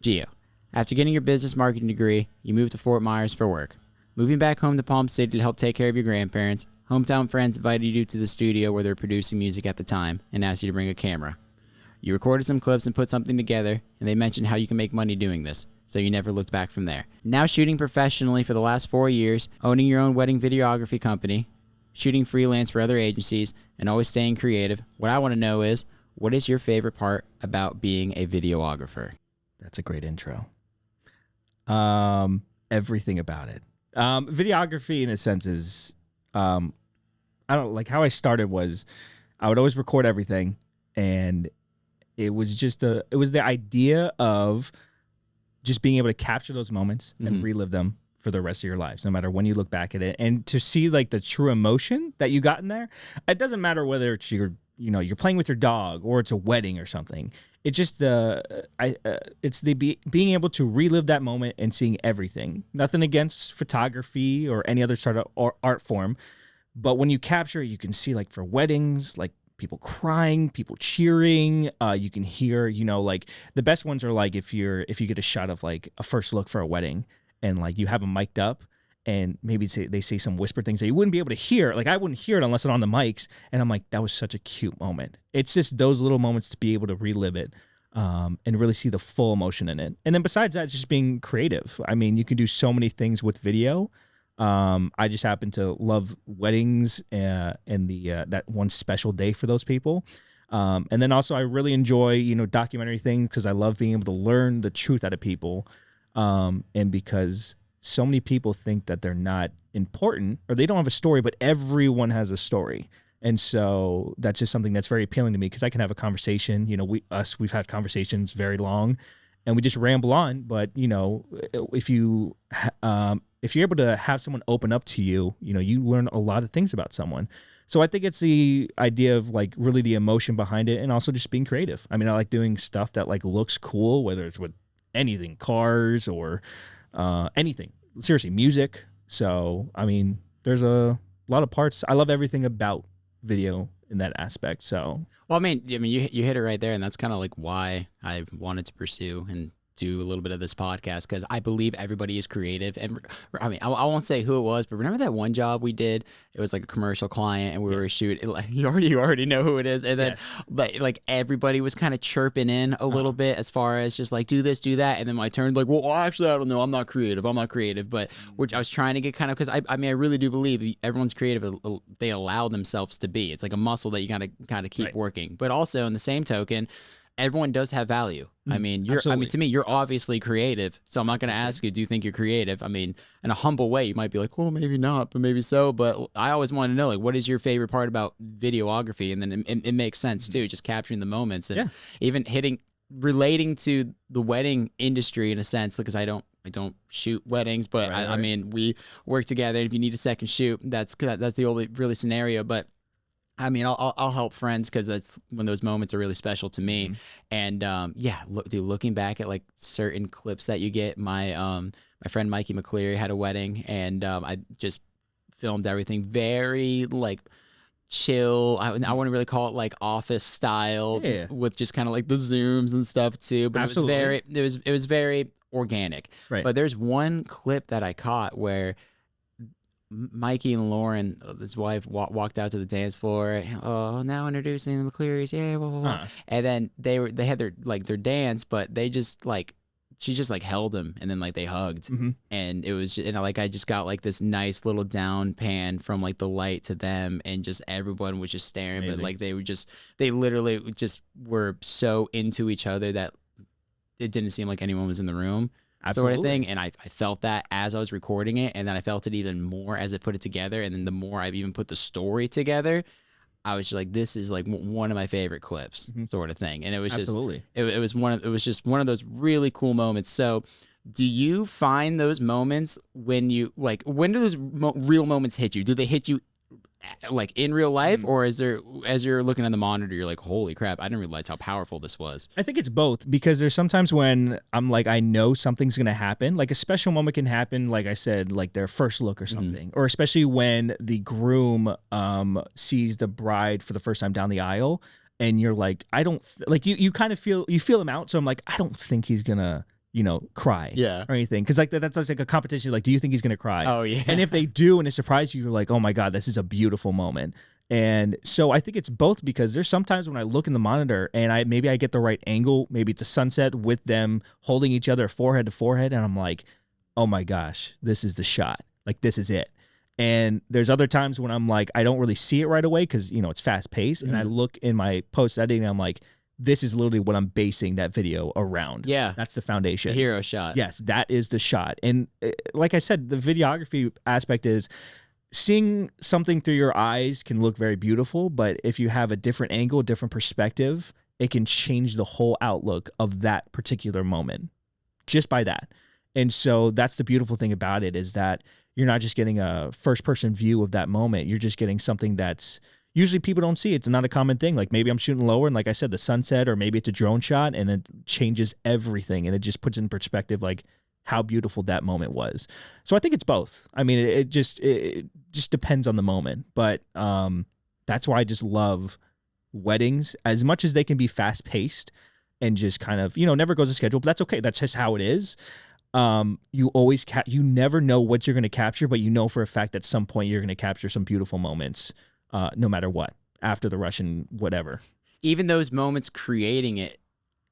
Geo, after getting your business marketing degree, you moved to Fort Myers for work. Moving back home to Palm City to help take care of your grandparents, hometown friends invited you to the studio where they were producing music at the time and asked you to bring a camera. You recorded some clips and put something together, and they mentioned how you can make money doing this, so you never looked back from there. Now shooting professionally for the last 4 years, owning your own wedding videography company, shooting freelance for other agencies, and always staying creative, what I want to know is, what is your favorite part about being a videographer? That's a great intro. Everything about it. Videography, in a sense, is I don't like how I started was I would always record everything, and it was just it was the idea of just being able to capture those moments and relive them for the rest of your lives, no matter when you look back at it, and to see like the true emotion that you got in there. It doesn't matter whether it's you're playing with your dog or it's a wedding or something. It just it's being able to relive that moment and seeing everything. Nothing against photography or any other sort of art form, but when you capture it, you can see, like, for weddings, like, people crying, people cheering. You can hear, like, the best ones are like if you get a shot of like a first look for a wedding, and like you have them mic'd up, and maybe they say some whisper things that you wouldn't be able to hear. Like, I wouldn't hear it unless it's on the mics. And I'm like, that was such a cute moment. It's just those little moments to be able to relive it and really see the full emotion in it. And then besides that, just being creative. I mean, you can do so many things with video. I just happen to love weddings and that one special day for those people. And then also I really enjoy, documentary things, because I love being able to learn the truth out of people. And because so many people think that they're not important or they don't have a story, but everyone has a story. And so that's just something that's very appealing to me, because I can have a conversation. We've had conversations very long, and we just ramble on. But if you're able to have someone open up to you, you learn a lot of things about someone. So I think it's the idea of like really the emotion behind it, and also just being creative. I mean, I like doing stuff that like looks cool, whether it's with anything, cars or anything. Seriously, music. So I mean, there's a lot of parts. I love everything about video in that aspect. So Well, I mean, you hit it right there, and that's kind of like why I wanted to pursue and do a little bit of this podcast, because I believe everybody is creative. And I mean, I won't say who it was, but remember that one job we did? It was like a commercial client, and we were shooting. Like, you already know who it is. And then like everybody was kind of chirping in a little bit as far as just like do this, do that. And then my turn, like, well, actually, I don't know. I'm not creative. But which I was trying to get kind of, because I mean, I really do believe everyone's creative. They allow themselves to be. It's like a muscle that you gotta kind of keep working. But also, in the same token, everyone does have value. I mean, to me, you're obviously creative. So I'm not going to ask you, do you think you're creative? I mean, in a humble way, you might be like, well, maybe not, but maybe so. But I always want to know, like, what is your favorite part about videography? And then it makes sense too, just capturing the moments and even relating to the wedding industry in a sense, because I don't shoot weddings, but I mean, we work together. If you need a second shoot, that's the only really scenario. But I mean, I'll help friends, because that's when those moments are really special to me. And looking back at like certain clips that you get, my friend Mikey McCleary had a wedding, and I just filmed everything very like chill. I wouldn't really call it like office style, with just kind of like the zooms and stuff too. But it was very organic. Right. But there's one clip that I caught where Mikey and Lauren, his wife, walked out to the dance floor. Oh, now introducing the McClearys, yeah, blah, blah, blah. And then they had their dance, but they just like, she just like held him, and then like they hugged, and it was I just got like this nice little down pan from like the light to them, and just everyone was just staring. Amazing. But like they literally just were so into each other that it didn't seem like anyone was in the room. Absolutely. Sort of thing. And I felt that as I was recording it, and then I felt it even more as I put it together. And then the more I've even put the story together, I was just like, this is like one of my favorite clips, sort of thing. And it was just one of those really cool moments. So do you find those moments when do those real moments hit you? Do they hit you like in real life, or is there, as you're looking at the monitor, you're like, holy crap, I didn't realize how powerful this was? I think it's both, because there's sometimes when I'm like, I know something's going to happen, like a special moment can happen, like I said, like their first look or something, or especially when the groom sees the bride for the first time down the aisle, and you're like, I don't like you kind of feel him out. So I'm like, I don't think he's gonna cry Yeah. or anything. Because like that's like a competition. Like, do you think he's gonna cry? Oh yeah. And if they do, and it surprises you, you're like, oh my god, this is a beautiful moment. And so I think it's both, because there's sometimes when I look in the monitor and I get the right angle, maybe it's a sunset with them holding each other forehead to forehead, and I'm like, oh my gosh, this is the shot. Like, this is it. And there's other times when I'm like, I don't really see it right away because, it's fast paced. And I look in my post editing and I'm like, this is literally what I'm basing that video around. Yeah. That's the foundation. The hero shot. Yes, that is the shot. And like I said, the videography aspect is seeing something through your eyes can look very beautiful, but if you have a different angle, different perspective, it can change the whole outlook of that particular moment just by that. And so that's the beautiful thing about it, is that you're not just getting a first person view of that moment. You're just getting something that's usually people don't see. It's not a common thing. Like, maybe I'm shooting lower and, like I said, the sunset, or maybe it's a drone shot, and it changes everything. And it just puts in perspective, like, how beautiful that moment was. So I think it's both. I mean, it just depends on the moment. But that's why I just love weddings, as much as they can be fast paced and just kind of, never goes to schedule, but that's okay. That's just how it is. You always you never know what you're going to capture, but you know for a fact at some point you're going to capture some beautiful moments, no matter what, after the rush and whatever. Even those moments creating it,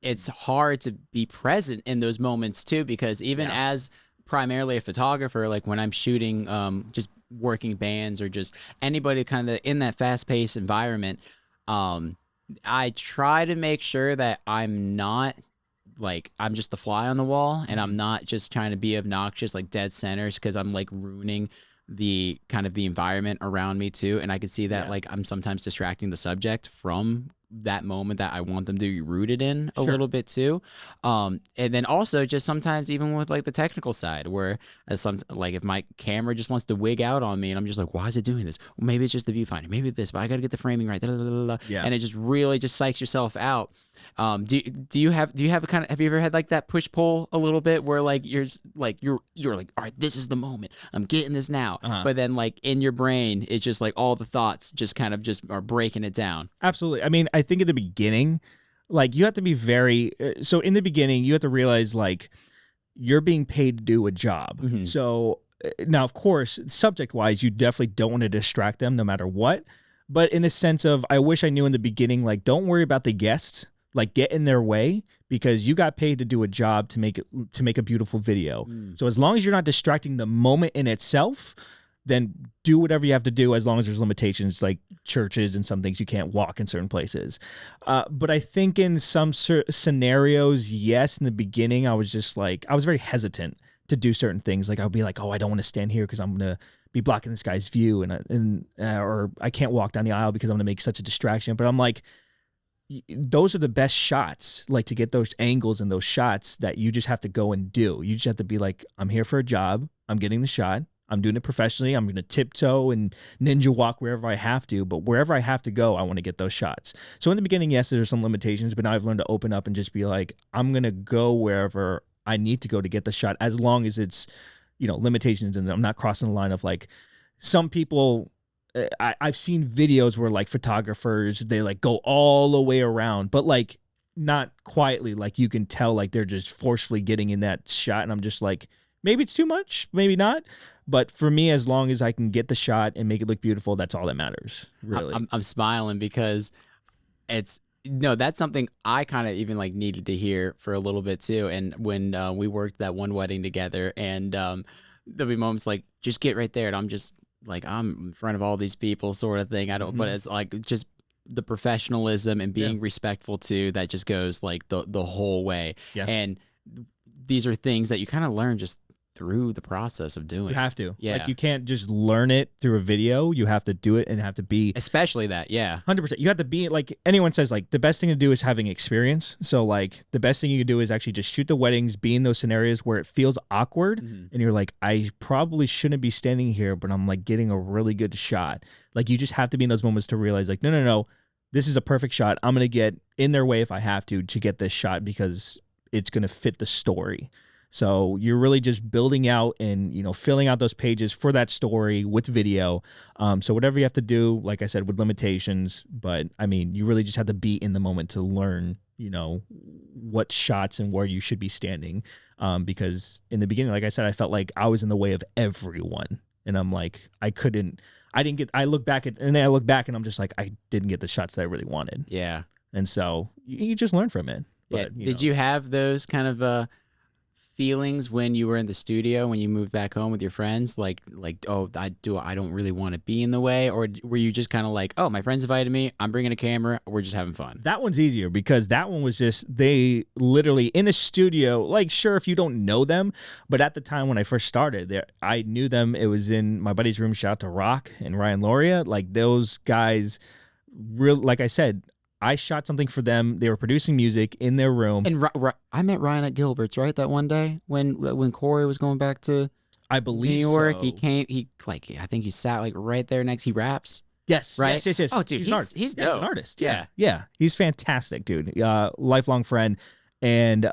it's hard to be present in those moments too, because even as primarily a photographer, like when I'm shooting just working bands or just anybody kind of in that fast-paced environment, I try to make sure that I'm not like, I'm just the fly on the wall, and I'm not just trying to be obnoxious, like dead centers, because I'm like ruining the kind of the environment around me too. And I can see that like I'm sometimes distracting the subject from that moment that I want them to be rooted in a little bit too. And then also just sometimes even with like the technical side, where like if my camera just wants to wig out on me and I'm just like, why is it doing this? Well, maybe it's just the viewfinder, maybe this, but I got to get the framing right. Yeah. And it just really just psychs yourself out. Do you have a kind of, have you ever had like that push pull a little bit where like you're like, all right, this is the moment, I'm getting this now. But then like in your brain, it's just like all the thoughts just kind of just are breaking it down. Absolutely. I mean, I think at the beginning, like you have to be very, so in the beginning, you have to realize like you're being paid to do a job. So now, of course, subject wise, you definitely don't want to distract them no matter what. But in a sense of, I wish I knew in the beginning, like, don't worry about the guests. Like, get in their way, because you got paid to do a job to make a beautiful video. So as long as you're not distracting the moment in itself, then do whatever you have to do, as long as there's limitations, like churches and some things you can't walk in certain places. But I think in some scenarios, yes, in the beginning, I was just like, I was very hesitant to do certain things. Like, I would be like, oh, I don't want to stand here because I'm going to be blocking this guy's view, or I can't walk down the aisle because I'm going to make such a distraction. But I'm like, those are the best shots, like to get those angles and those shots that you just have to go and do. You just have to be like, I'm here for a job. I'm getting the shot. I'm doing it professionally. I'm going to tiptoe and ninja walk wherever I have to, but wherever I have to go, I want to get those shots. So in the beginning, yes, there's some limitations, but now I've learned to open up and just be like, I'm going to go wherever I need to go to get the shot, as long as it's, limitations, and I'm not crossing the line of like some people. I've seen videos where like photographers, they like go all the way around, but like not quietly, like you can tell like they're just forcefully getting in that shot. And I'm just like, maybe it's too much, maybe not. But for me, as long as I can get the shot and make it look beautiful, that's all that matters, really. I'm smiling because that's something I kind of even like needed to hear for a little bit too. And when we worked that one wedding together, and there'll be moments like, just get right there, and I'm just like, I'm in front of all these people sort of thing. I don't, but it's like just the professionalism and being respectful too, that just goes like the whole way. Yeah. And these are things that you kind of learn just through the process of doing. You have to. Yeah. Like, you can't just learn it through a video. You have to do it, and have to be. Especially that, yeah. 100%. You have to be, like anyone says, like the best thing to do is having experience. So like the best thing you can do is actually just shoot the weddings, be in those scenarios where it feels awkward, and you're like, I probably shouldn't be standing here, but I'm like getting a really good shot. Like, you just have to be in those moments to realize like, no, this is a perfect shot. I'm going to get in their way if I have to get this shot, because it's going to fit the story. So you're really just building out and, filling out those pages for that story with video. So whatever you have to do, like I said, with limitations, but I mean, you really just have to be in the moment to learn, what shots and where you should be standing. because in the beginning, like I said, I felt like I was in the way of everyone. And I'm like, I look back and I'm just like, I didn't get the shots that I really wanted. Yeah. And so you just learn from it. But, yeah. Did you have those kind of feelings when you were in the studio, when you moved back home with your friends? Like, oh, I don't really want to be in the way? Or were you just kind of like, oh, my friends invited me, I'm bringing a camera, we're just having fun? That one's easier because that one was just, they literally in a studio, like, sure, if you don't know them, but at the time when I first started there, I knew them. It was in my buddy's room. Shout out to Rock and Ryan Loria. Like, those guys, like I said, I shot something for them. They were producing music in their room. And I met Ryan at Gilbert's, right? That one day when Corey was going back to I believe New York. so. He came, I think he sat like right there next, he raps. Yes, right? Yes. Oh, dude, he's dope. He's an artist. Yeah. Yeah. He's fantastic, dude. Lifelong friend. And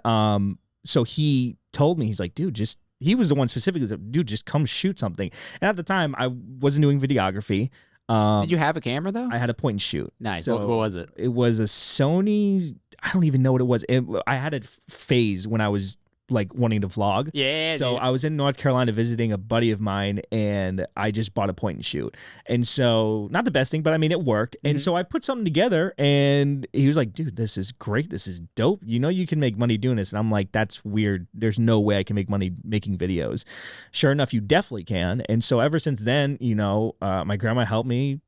so he told me, he's like, dude, he was the one specifically that, dude, just come shoot something. And at the time, I wasn't doing videography. Did you have a camera though? I had a point and shoot. Nice. So what was it? It was a Sony. I don't even know what it was. I had a phase when I was like wanting to vlog. Yeah. So dude. I was in North Carolina visiting a buddy of mine, and I just bought a point and shoot. And so, not the best thing, but I mean, it worked. And so I put something together, and he was like, dude, this is great. This is dope. You know, you can make money doing this. And I'm like, that's weird. There's no way I can make money making videos. Sure enough, you definitely can. And so ever since then, my grandma helped me,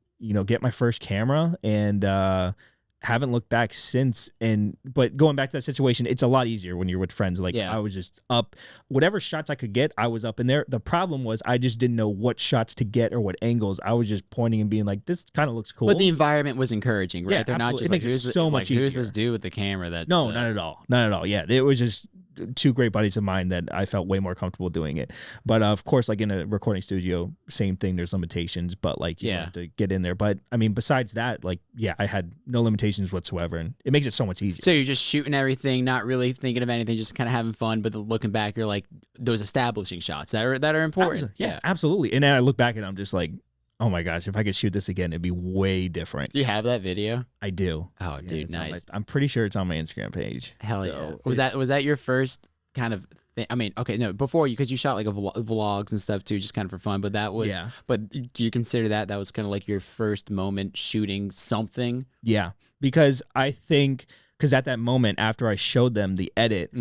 get my first camera, and haven't looked back since. But going back to that situation, it's a lot easier when you're with friends. Like, I was just up, whatever shots I could get, I was up in there. The problem was I just didn't know what shots to get or what angles. I was just pointing and being like, this kind of looks cool. But the environment was encouraging, right? Yeah, They're not absolutely. just It makes it so much who's easier. this dude with the camera? That's No, not at all. Not at all. Yeah, it was just two great buddies of mine that I felt way more comfortable doing it. But of course, like in a recording studio, same thing. There's limitations, but like you have to get in there. But I mean, besides that, like, I had no limitations whatsoever, and it makes it so much easier. So you're just shooting everything, not really thinking of anything, just kind of having fun. But looking back, you're like, those establishing shots that are important. Yeah, absolutely. And then I look back and I'm just like, oh my gosh, if I could shoot this again, it'd be way different. Do you have that video? I do. Oh, dude, nice. I'm pretty sure it's on my Instagram page. Hell yeah. Was that your first kind of thing? I mean, okay, no, before because you shot like vlogs and stuff too, just kind of for fun. But that was, But do you consider that was kind of like your first moment shooting something? Yeah, because I think at that moment after I showed them the edit,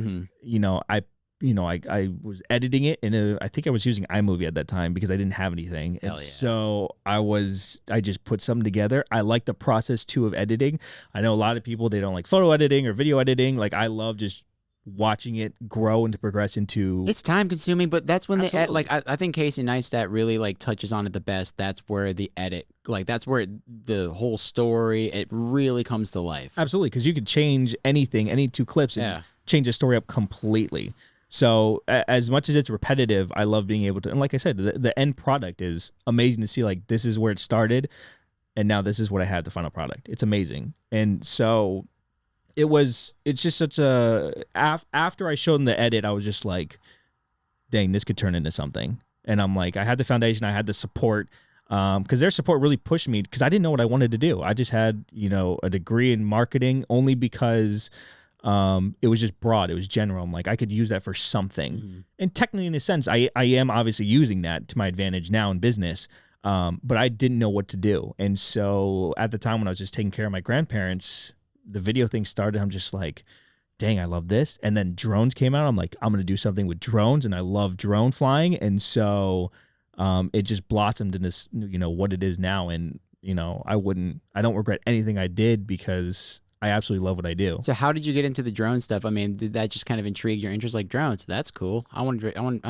I was editing it I think I was using iMovie at that time because I didn't have anything. Hell yeah. So I just put something together. I like the process too of editing. I know a lot of people, they don't like photo editing or video editing. Like, I love just watching it grow and to progress into. It's time consuming, but that's when I think Casey Neistat really like touches on it the best. That's where the edit, like that's where the whole story, it really comes to life. Absolutely, because you could change anything, any two clips, and change the story up completely. So as much as it's repetitive, I love being able to, and like I said, the end product is amazing to see. Like, this is where it started, and now this is what I had, the final product. It's amazing. And so it's just such a, after I showed them the edit, I was just like, dang, this could turn into something. And I'm like, I had the foundation, I had the support, because their support really pushed me, because I didn't know what I wanted to do. I just had, a degree in marketing only because it was just broad. It was general. I'm like, I could use that for something. Mm-hmm. And technically, in a sense, I am obviously using that to my advantage now in business. But I didn't know what to do. And so at the time when I was just taking care of my grandparents, the video thing started. I'm just like, dang, I love this. And then drones came out. I'm like, I'm going to do something with drones. And I love drone flying. And so it just blossomed into this, what it is now. And, I don't regret anything I did because I absolutely love what I do. So how did you get into the drone stuff? I mean, did that just kind of intrigue your interest? Like, drones, that's cool. I'm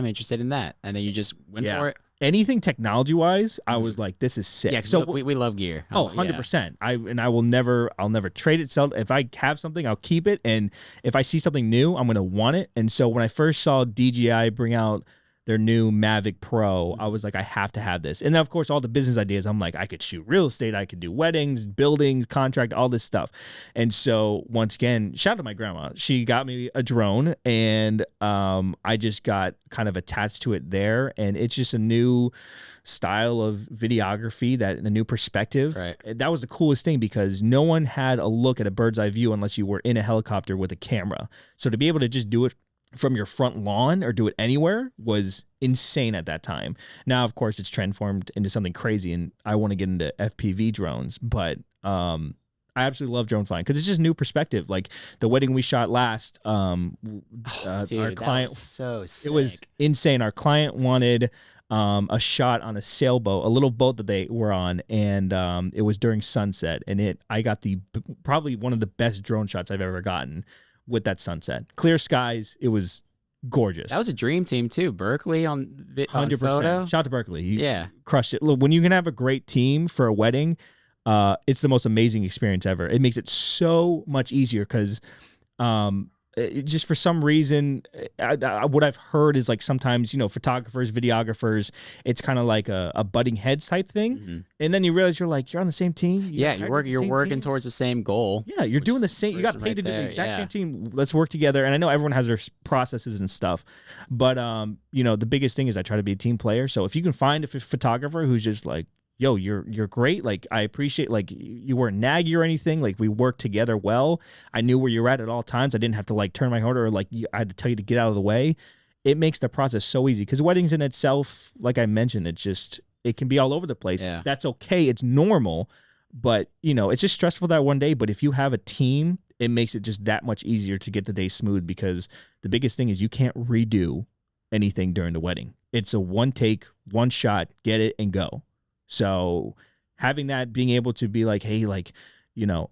interested in that. And then you just went for it? Anything technology-wise, I was like, this is sick. Yeah, so we love gear. 100%. I'll never trade it. Sell. If I have something, I'll keep it. And if I see something new, I'm going to want it. And so when I first saw DJI bring out their new Mavic Pro, I was like, I have to have this. And then, of course, all the business ideas, I'm like, I could shoot real estate, I could do weddings, buildings, contract, all this stuff. And so, once again, shout out to my grandma. She got me a drone, and I just got kind of attached to it there. And it's just a new style of videography, a new perspective. Right. That was the coolest thing, because no one had a look at a bird's eye view unless you were in a helicopter with a camera. So to be able to just do it from your front lawn or do it anywhere was insane at that time. Now, of course, it's transformed into something crazy, and I want to get into FPV drones, but I absolutely love drone flying because it's just new perspective. Like the wedding we shot last, Dude, our that client, was so sick. it was insane. Our client wanted a shot on a sailboat, a little boat that they were on, and it was during sunset, and I got probably one of the best drone shots I've ever gotten with that sunset. Clear skies, it was gorgeous. That was a dream team too. Berkeley on 100%. photo. Shout out to Berkeley. You Yeah. crushed it. Look, when you can have a great team for a wedding, it's the most amazing experience ever. It makes it so much easier because just for some reason, what I've heard is like sometimes, photographers, videographers, it's kind of like a butting heads type thing. Mm-hmm. And then you realize you're on the same team. You're working towards the same goal. Yeah, you're doing the same. You got paid to do the exact same team. Let's work together. And I know everyone has their processes and stuff, but the biggest thing is I try to be a team player. So if you can find a photographer who's just like, yo, you're great. Like, I appreciate, like, you weren't naggy or anything. Like, we worked together well. I knew where you're at all times. I didn't have to, like, turn my head or, like, I had to tell you to get out of the way. It makes the process so easy because weddings in itself, like I mentioned, it can be all over the place. Yeah. That's okay. It's normal. But, it's just stressful that one day. But if you have a team, it makes it just that much easier to get the day smooth because the biggest thing is you can't redo anything during the wedding. It's a one take, one shot, get it and go. So having that, being able to be like, hey, like,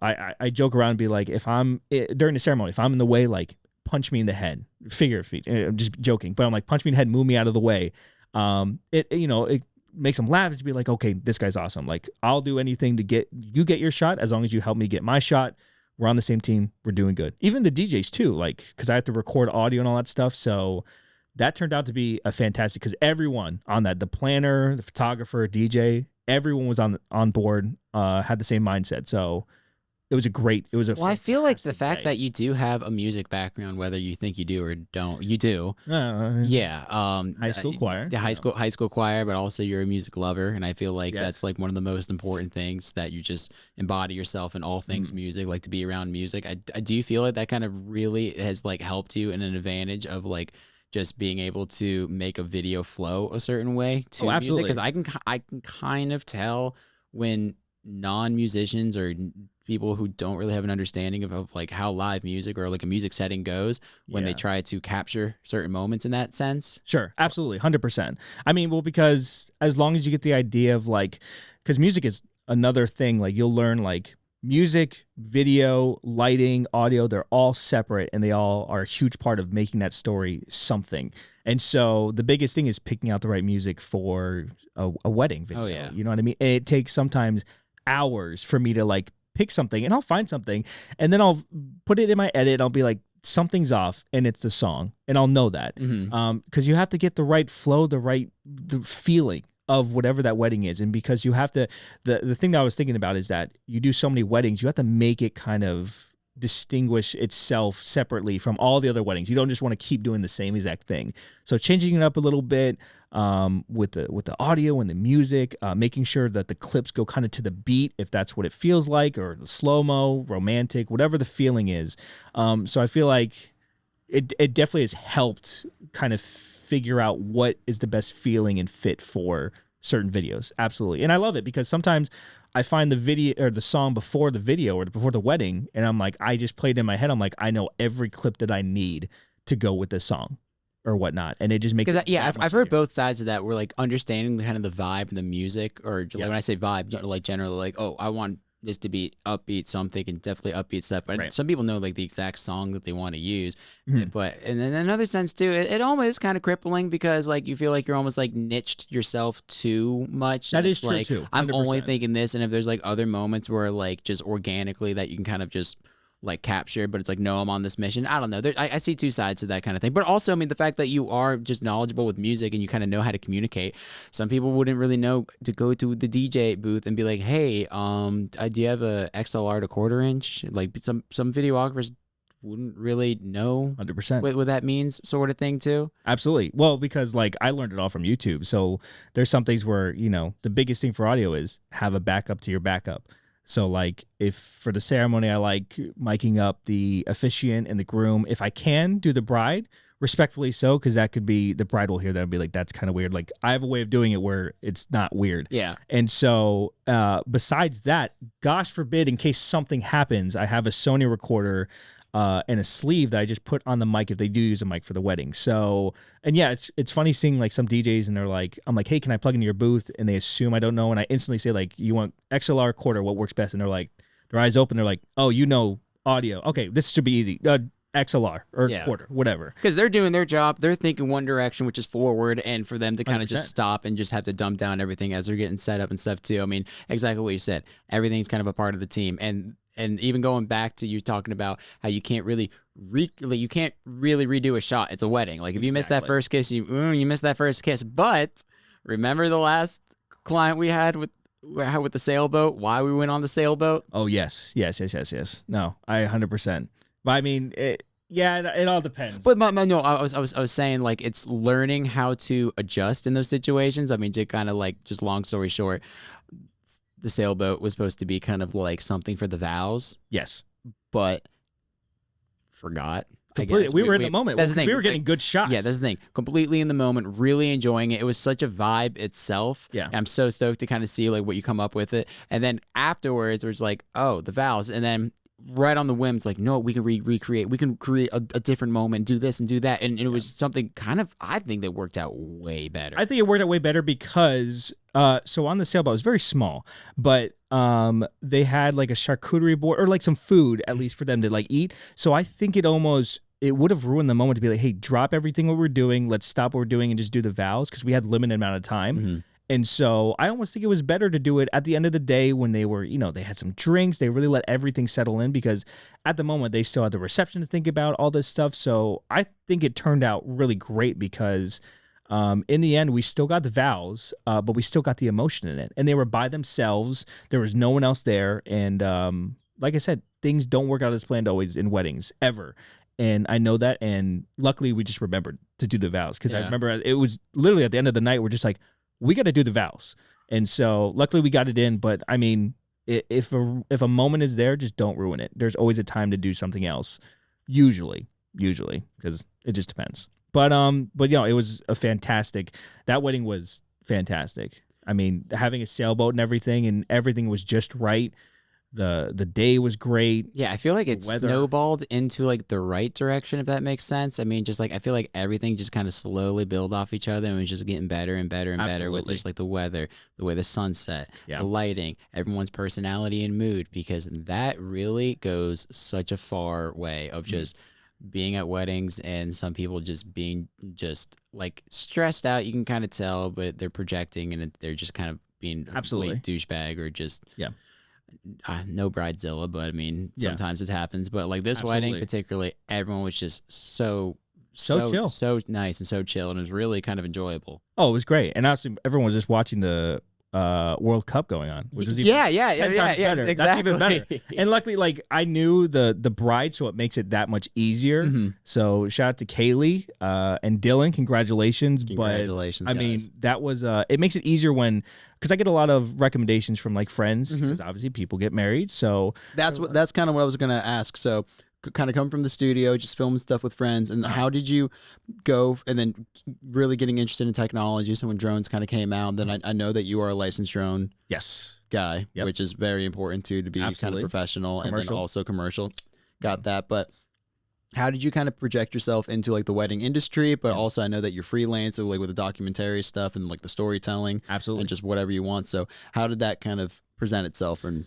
I joke around and be like, if I'm during the ceremony, if I'm in the way, like punch me in the head, figure of feet. I'm just joking, but I'm like, punch me in the head, move me out of the way. It makes them laugh to be like, okay, this guy's awesome. Like I'll do anything to get your shot as long as you help me get my shot. We're on the same team. We're doing good. Even the DJs too, like, cause I have to record audio and all that stuff. So that turned out to be a fantastic because everyone on that, the planner, the photographer, DJ, everyone was on board, had the same mindset. So it was Well, I feel like the fact day. that you do have a music background, whether you think you do or don't, you do. Yeah. High school choir. The high school choir, but also you're a music lover. And I feel like Yes. that's like one of the most important things that you just embody yourself in all things music, like to be around music. I do feel like that kind of really has like helped you in an advantage of like just being able to make a video flow a certain way to music. Because I can kind of tell when non-musicians or people who don't really have an understanding of like how live music or like a music setting goes when they try to capture certain moments in that sense. Sure, absolutely, 100%. I mean, well, because as long as you get the idea of like, because music is another thing, like you'll learn like music, video, lighting, audio, they're all separate and they all are a huge part of making that story something. And so the biggest thing is picking out the right music for a wedding video. Oh, yeah. You know what I mean? It takes sometimes hours for me to like pick something and I'll find something and then I'll put it in my edit. I'll be like, something's off and it's the song and I'll know that. Because you have to get the right flow, the feeling of whatever that wedding is. And because you have to, the thing that I was thinking about is that you do so many weddings, you have to make it kind of distinguish itself separately from all the other weddings. You don't just want to keep doing the same exact thing. So changing it up a little bit with the audio and the music, making sure that the clips go kind of to the beat if that's what it feels like, or the slow-mo, romantic, whatever the feeling is. So I feel like it definitely has helped kind of figure out what is the best feeling and fit for certain videos. Absolutely. And I love it because sometimes I find the video or the song before the video or before the wedding, and I'm like, I just played in my head. I'm like, I know every clip that I need to go with this song or whatnot. And it just makes it I've heard both sides of that. We're like understanding the kind of the vibe and the music, or like when I say vibe, like generally like, oh, I want this to be upbeat, so I'm thinking definitely upbeat stuff. But some people know like the exact song that they want to use. But and then another sense too, it almost is kind of crippling because like you feel like you're almost like niched yourself too much. That is true like, too. 100%. I'm only thinking this, and if there's like other moments where like just organically that you can kind of just like capture, but it's like, no, I'm on this mission. I don't know. I see two sides to that kind of thing. But also, I mean, the fact that you are just knowledgeable with music and you kind of know how to communicate. Some people wouldn't really know to go to the DJ booth and be like, hey, do you have a XLR to quarter inch? Like some videographers wouldn't really know 100% what that means, sort of thing too. Absolutely. Well, because like I learned it all from YouTube. So there's some things where, the biggest thing for audio is have a backup to your backup. So like if for the ceremony, I like miking up the officiant and the groom. If I can do the bride, respectfully so, because that could be the bride will hear that and be like, that's kind of weird. Like I have a way of doing it where it's not weird. Yeah. And so besides that, gosh forbid, in case something happens, I have a Sony recorder and a sleeve that I just put on the mic if they do use a mic for the wedding. So, and yeah, it's funny seeing like some DJs and they're like, I'm like, hey, can I plug into your booth? And they assume I don't know. And I instantly say like, you want XLR quarter, what works best? And they're like, their eyes open. They're like, oh, you know, audio. Okay, this should be easy. XLR or quarter, whatever. Because they're doing their job. They're thinking one direction, which is forward, and for them to kind of just stop and just have to dump down everything as they're getting set up and stuff too. I mean, exactly what you said. Everything's kind of a part of the team. And even going back to you talking about how you can't really redo a shot. It's a wedding. Like if you miss that first kiss, you miss that first kiss. But remember the last client we had with the sailboat? Why we went on the sailboat? Oh yes. No, I 100%. But I mean, it all depends. But no, I was saying like it's learning how to adjust in those situations. I mean, to kind of like just long story short, the sailboat was supposed to be kind of like something for the vows. Yes, but forgot. Completely. We were in the moment. That's the thing. We were getting good shots. Yeah, that's the thing. Completely in the moment, really enjoying it. It was such a vibe itself. Yeah. I'm so stoked to kind of see like what you come up with it. And then afterwards, it was like, oh, the vows. And then right on the whim, it's like, no, we can recreate. We can create a different moment, do this and do that. And it was something kind of, I think that worked out way better. I think it worked out way better because, so on the sailboat, it was very small, but they had like a charcuterie board or like some food, at least for them to like eat. So I think it would have ruined the moment to be like, hey, drop everything what we're doing. Let's stop what we're doing and just do the vows because we had limited amount of time. Mm-hmm. And so I almost think it was better to do it at the end of the day when they were, they had some drinks. They really let everything settle in because at the moment they still had the reception to think about, all this stuff. So I think it turned out really great because in the end, we still got the vows, but we still got the emotion in it. And they were by themselves. There was no one else there. And like I said, things don't work out as planned always in weddings, ever. And I know that. And luckily, we just remembered to do the vows because I remember it was literally at the end of the night, we're just like, we got to do the vows. And so luckily we got it in. But I mean, if a moment is there, just don't ruin it. There's always a time to do something else. Usually, because it just depends. But it was that wedding was fantastic. I mean, having a sailboat and everything was just right. The day was great. Yeah, I feel like it snowballed into like the right direction, if that makes sense. I mean, just like I feel like everything just kind of slowly built off each other and was just getting better and better and better with just like the weather, the way the sunset, the lighting, everyone's personality and mood, because that really goes such a far way of just being at weddings and some people just being just like stressed out. You can kind of tell, but they're projecting and they're just kind of being absolutely douchebag or just no bridezilla, but I mean sometimes it happens. But like this wedding particularly, everyone was just so chill, so nice and so chill, and it was really kind of enjoyable. Oh, it was great, and honestly, everyone was just watching the World Cup going on, which was even 10 times better. Exactly. That's even better. And luckily, like I knew the bride, so it makes it that much easier. Mm-hmm. So shout out to Kaylee and Dylan, congratulations. But I mean, that was it makes it easier because I get a lot of recommendations from like friends because obviously people get married. So that's kind of what I was gonna ask. So kind of come from the studio, just filming stuff with friends, and how did you go and then really getting interested in technology? So when drones kind of came out, then I know that you are a licensed drone guy, which is very important too, to be kind of professional and then also commercial. Got that. But how did you kind of project yourself into like the wedding industry? But also I know that you're freelance, so like with the documentary stuff and like the storytelling, and just whatever you want. So how did that kind of present itself? And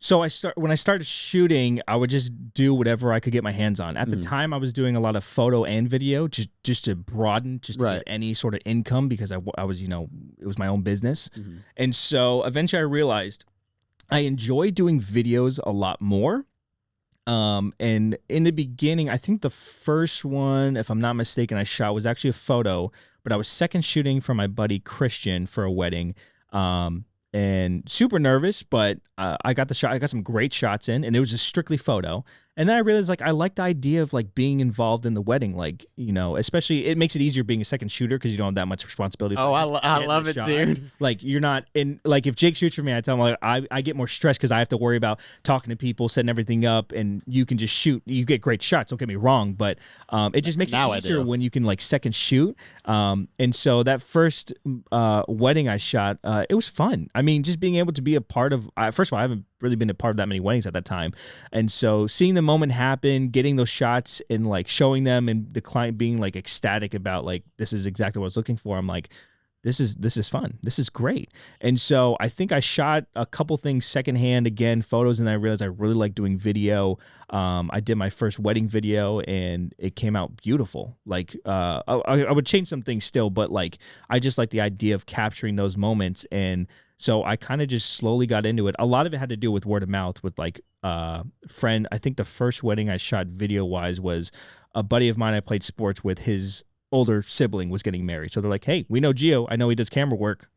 so when I started shooting, I would just do whatever I could get my hands on. At the time, I was doing a lot of photo and video, just to broaden, just to get any sort of income because I was, it was my own business. And so eventually I realized I enjoy doing videos a lot more. And in the beginning, I think the first one, if I'm not mistaken, I shot was actually a photo, but I was second shooting for my buddy Christian for a wedding. And super nervous, but I got the shot. I got some great shots in, and it was just strictly photo. And then I realized like I like the idea of like being involved in the wedding, like, you know, especially it makes it easier being a second shooter because you don't have that much responsibility. Oh, For just I getting love the it, shot. dude. Like you're not in, like if Jake shoots for me, I tell him like I get more stressed because I have to worry about talking to people, setting everything up, and you can just shoot. You get great shots. Don't get me wrong, but it just makes Now it I easier do. when you can like second shoot. And so that first wedding I shot, it was fun. I mean, just being able to be a part of. First of all, I haven't really been a part of that many weddings at that time, and so seeing the moment happen, getting those shots, and like showing them, and the client being like ecstatic about like this is exactly what I was looking for. I'm like, this is fun. This is great. And so I think I shot a couple things secondhand again, photos, and I realized I really like doing video. I did my first wedding video and it came out beautiful. Like I would change some things still, but like I just like the idea of capturing those moments. And so I kind of just slowly got into it. A lot of it had to do with word of mouth with like friend. I think the first wedding I shot video wise was a buddy of mine I played sports with. His older sibling was getting married. So they're like, hey, we know Geo. I know he does camera work.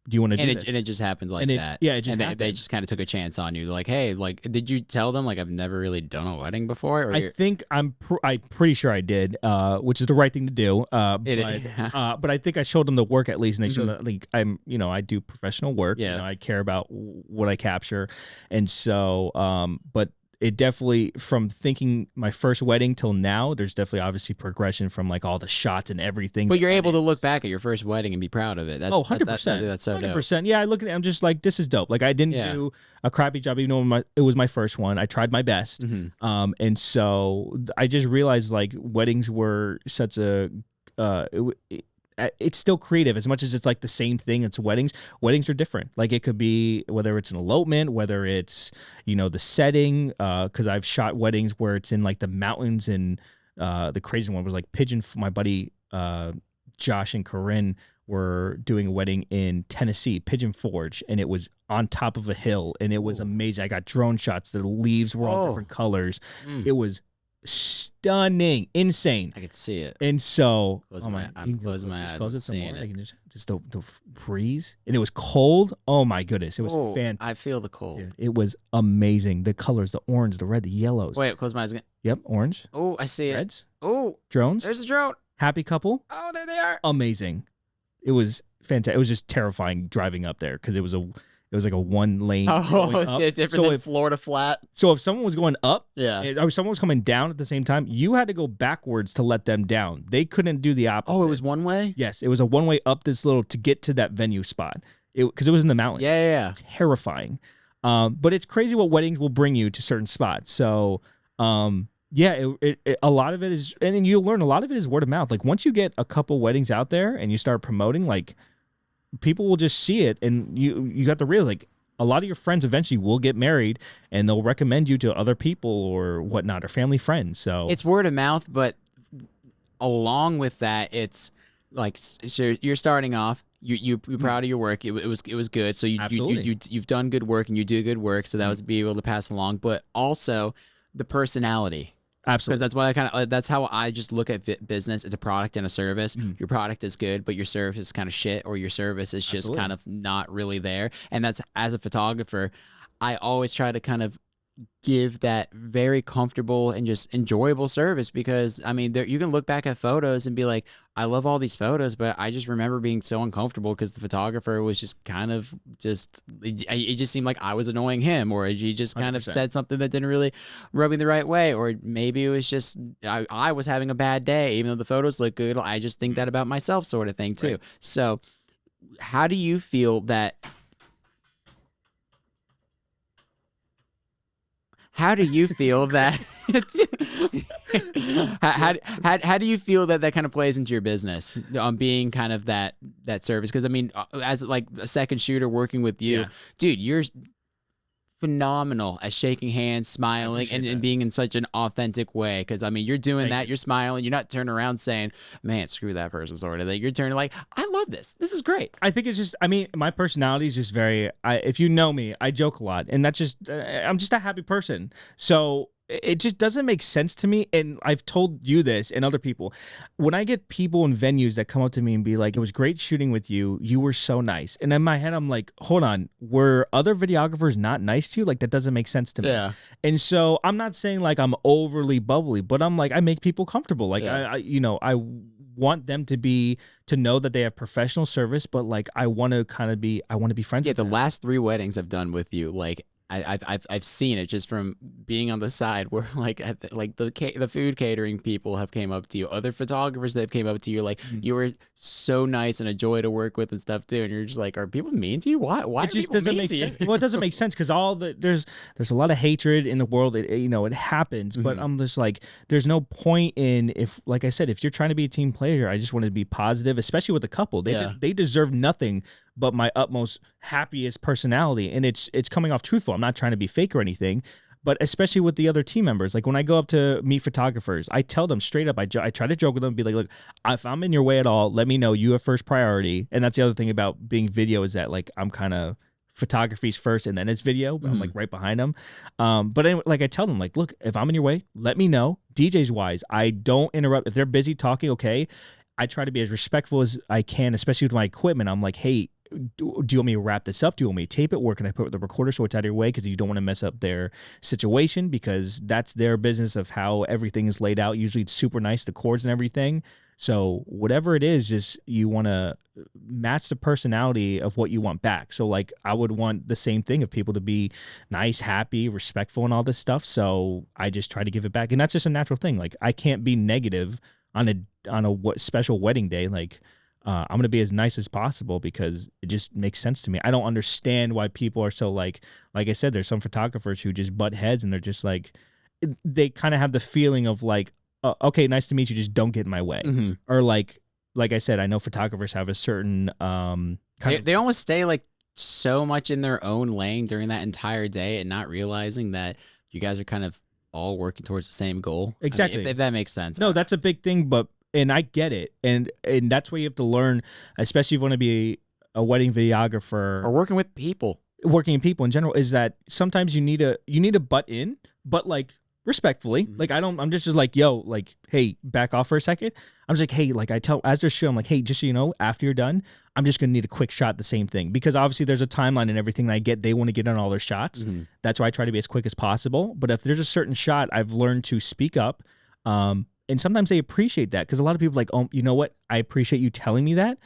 Do you want to do this? And it just happened like that. Yeah, it just and happened. they just kind of took a chance on you. They're like, hey, like, did you tell them like I've never really done a wedding before? Or I think I'm pretty sure I did, which is the right thing to do. But I think I showed them the work at least, and they showed that like I do professional work. Yeah. You know, I care about what I capture, and so but it definitely, from thinking my first wedding till now, there's definitely obviously progression from like all the shots and everything. But you're able to look back at your first wedding and be proud of it. That's, 100%. That's so dope. 100%. Yeah, I look at it, I'm just like, this is dope. Like I didn't do a crappy job, even though it was my first one. I tried my best. And so I just realized like weddings were such a, it's still creative as much as it's like the same thing. It's weddings. Weddings are different. Like it could be whether it's an elopement, whether it's, you know, the setting, because I've shot weddings where it's in like the mountains, and the crazy one was like my buddy Josh and Corinne were doing a wedding in Tennessee, Pigeon Forge, and it was on top of a hill, and it was amazing. I got drone shots. The leaves were all different colors. It was stunning, insane. I could see it. And so, I'm closing my eyes. Close it some more. I can just the breeze, and it was cold. Oh my goodness, it was fantastic. I feel the cold. Dude, it was amazing. The colors, the orange, the red, the yellows. Wait, close my eyes again. Yep, orange. Oh, I see it. Reds. Oh, drones. there's a drone. Happy couple. Oh, there they are. Amazing. It was fantastic. It was just terrifying driving up there because it was like a one lane. Different than Florida flat. So if someone was going up, or someone was coming down at the same time, you had to go backwards to let them down. They couldn't do the opposite. Oh, it was one way? Yes, it was a one way up this little to get to that venue spot. Because it was in the mountains. Yeah. Terrifying. But it's crazy what weddings will bring you to certain spots. So, a lot of it is, and then you'll learn a lot of it is word of mouth. Like once you get a couple weddings out there and you start promoting, like people will just see it, and you got to realize like a lot of your friends eventually will get married, and they'll recommend you to other people or whatnot, or family friends. So it's word of mouth, but along with that, it's like, so you're starting off. You're proud of your work. It was good. So you've done good work, and you do good work. So that was be able to pass along, but also the personality. Absolutely. Because that's how I just look at business. It's a product and a service. Your product is good, but your service is kind of shit, or your service is just kind of not really there. And that's, as a photographer, I always try to kind of give that very comfortable and just enjoyable service, because I mean, you can look back at photos and be like, I love all these photos, but I just remember being so uncomfortable because the photographer was just kind of it just seemed like I was annoying him, or he just kind of said something that didn't really rub me the right way, or maybe it was just I was having a bad day, even though the photos look good. I just think that about myself, sort of thing too. Right. So how do you feel that how do you feel that how do you feel that kind of plays into your business on being kind of that service? Because I mean, as like a second shooter working with you, dude, you're phenomenal at shaking hands, smiling, and being in such an authentic way. Because I mean, you're doing that, you're smiling, you're not turning around saying, man, screw that person, sort of. Like, you're turning like, I love this is great. I think it's just, I mean, my personality is just very, if you know me, I joke a lot, and that's just I'm just a happy person. So it just doesn't make sense to me. And I've told you this and other people. When I get people in venues that come up to me and be like, it was great shooting with you. You were so nice. And in my head, I'm like, hold on. Were other videographers not nice to you? Like, that doesn't make sense to me. Yeah. And so I'm not saying like I'm overly bubbly, but I'm like, I make people comfortable. Like, I want them to know that they have professional service, but like I want to be friends with the them. last 3 weddings I've done with you, like I've seen it just from being on the side where like the food catering people have came up to you, other photographers that have came up to you, like you were so nice and a joy to work with and stuff too, and you're just like, are people mean to you? Why it just doesn't make sense. Well, it doesn't make sense because there's a lot of hatred in the world. It happens, but I'm just like, there's no point in, if, like I said, if you're trying to be a team player, I just want to be positive, especially with a couple. They deserve nothing but my utmost happiest personality, and it's coming off truthful. I'm not trying to be fake or anything, but especially with the other team members, like when I go up to meet photographers, I tell them straight up. I try to joke with them, and be like, look, if I'm in your way at all, let me know. You have first priority. And that's the other thing about being video, is that like I'm kind of, photography's first and then it's video, but I'm like right behind them. But anyway, like I tell them, like, look, if I'm in your way, let me know. DJs wise, I don't interrupt. If they're busy talking, okay, I try to be as respectful as I can, especially with my equipment. I'm like, hey, do you want me to wrap this up? Do you want me to tape it? Where can I put the recorder so it's out of your way? Because you don't want to mess up their situation, because that's their business of how everything is laid out. Usually it's super nice, the chords and everything. So whatever it is, just you want to match the personality of what you want back. So like I would want the same thing of people to be nice, happy, respectful, and all this stuff. So I just try to give it back, and that's just a natural thing. Like I can't be negative on a special wedding day. Like I'm going to be as nice as possible because it just makes sense to me. I don't understand why people are so like I said, there's some photographers who just butt heads, and they're just like, they kind of have the feeling of like, okay, nice to meet you, just don't get in my way. Or like I said, I know photographers have a certain they almost stay like so much in their own lane during that entire day, and not realizing that you guys are kind of all working towards the same goal. Exactly. I mean, if that makes sense. No, that's a big thing, and I get it, and that's where you have to learn, especially if you want to be a wedding videographer or working with people, working in people in general, is that sometimes you need to butt in, but like respectfully. Like I'm just like, yo, like, hey, back off for a second. I'm just like, hey, like I tell as they're shooting, I'm like, hey, just so you know, after you're done, I'm just gonna need a quick shot, the same thing, because obviously there's a timeline and everything that I get. They want to get on all their shots. That's why I try to be as quick as possible. But if there's a certain shot, I've learned to speak up. And sometimes they appreciate that, because a lot of people are like, oh, you know what? I appreciate you telling me that.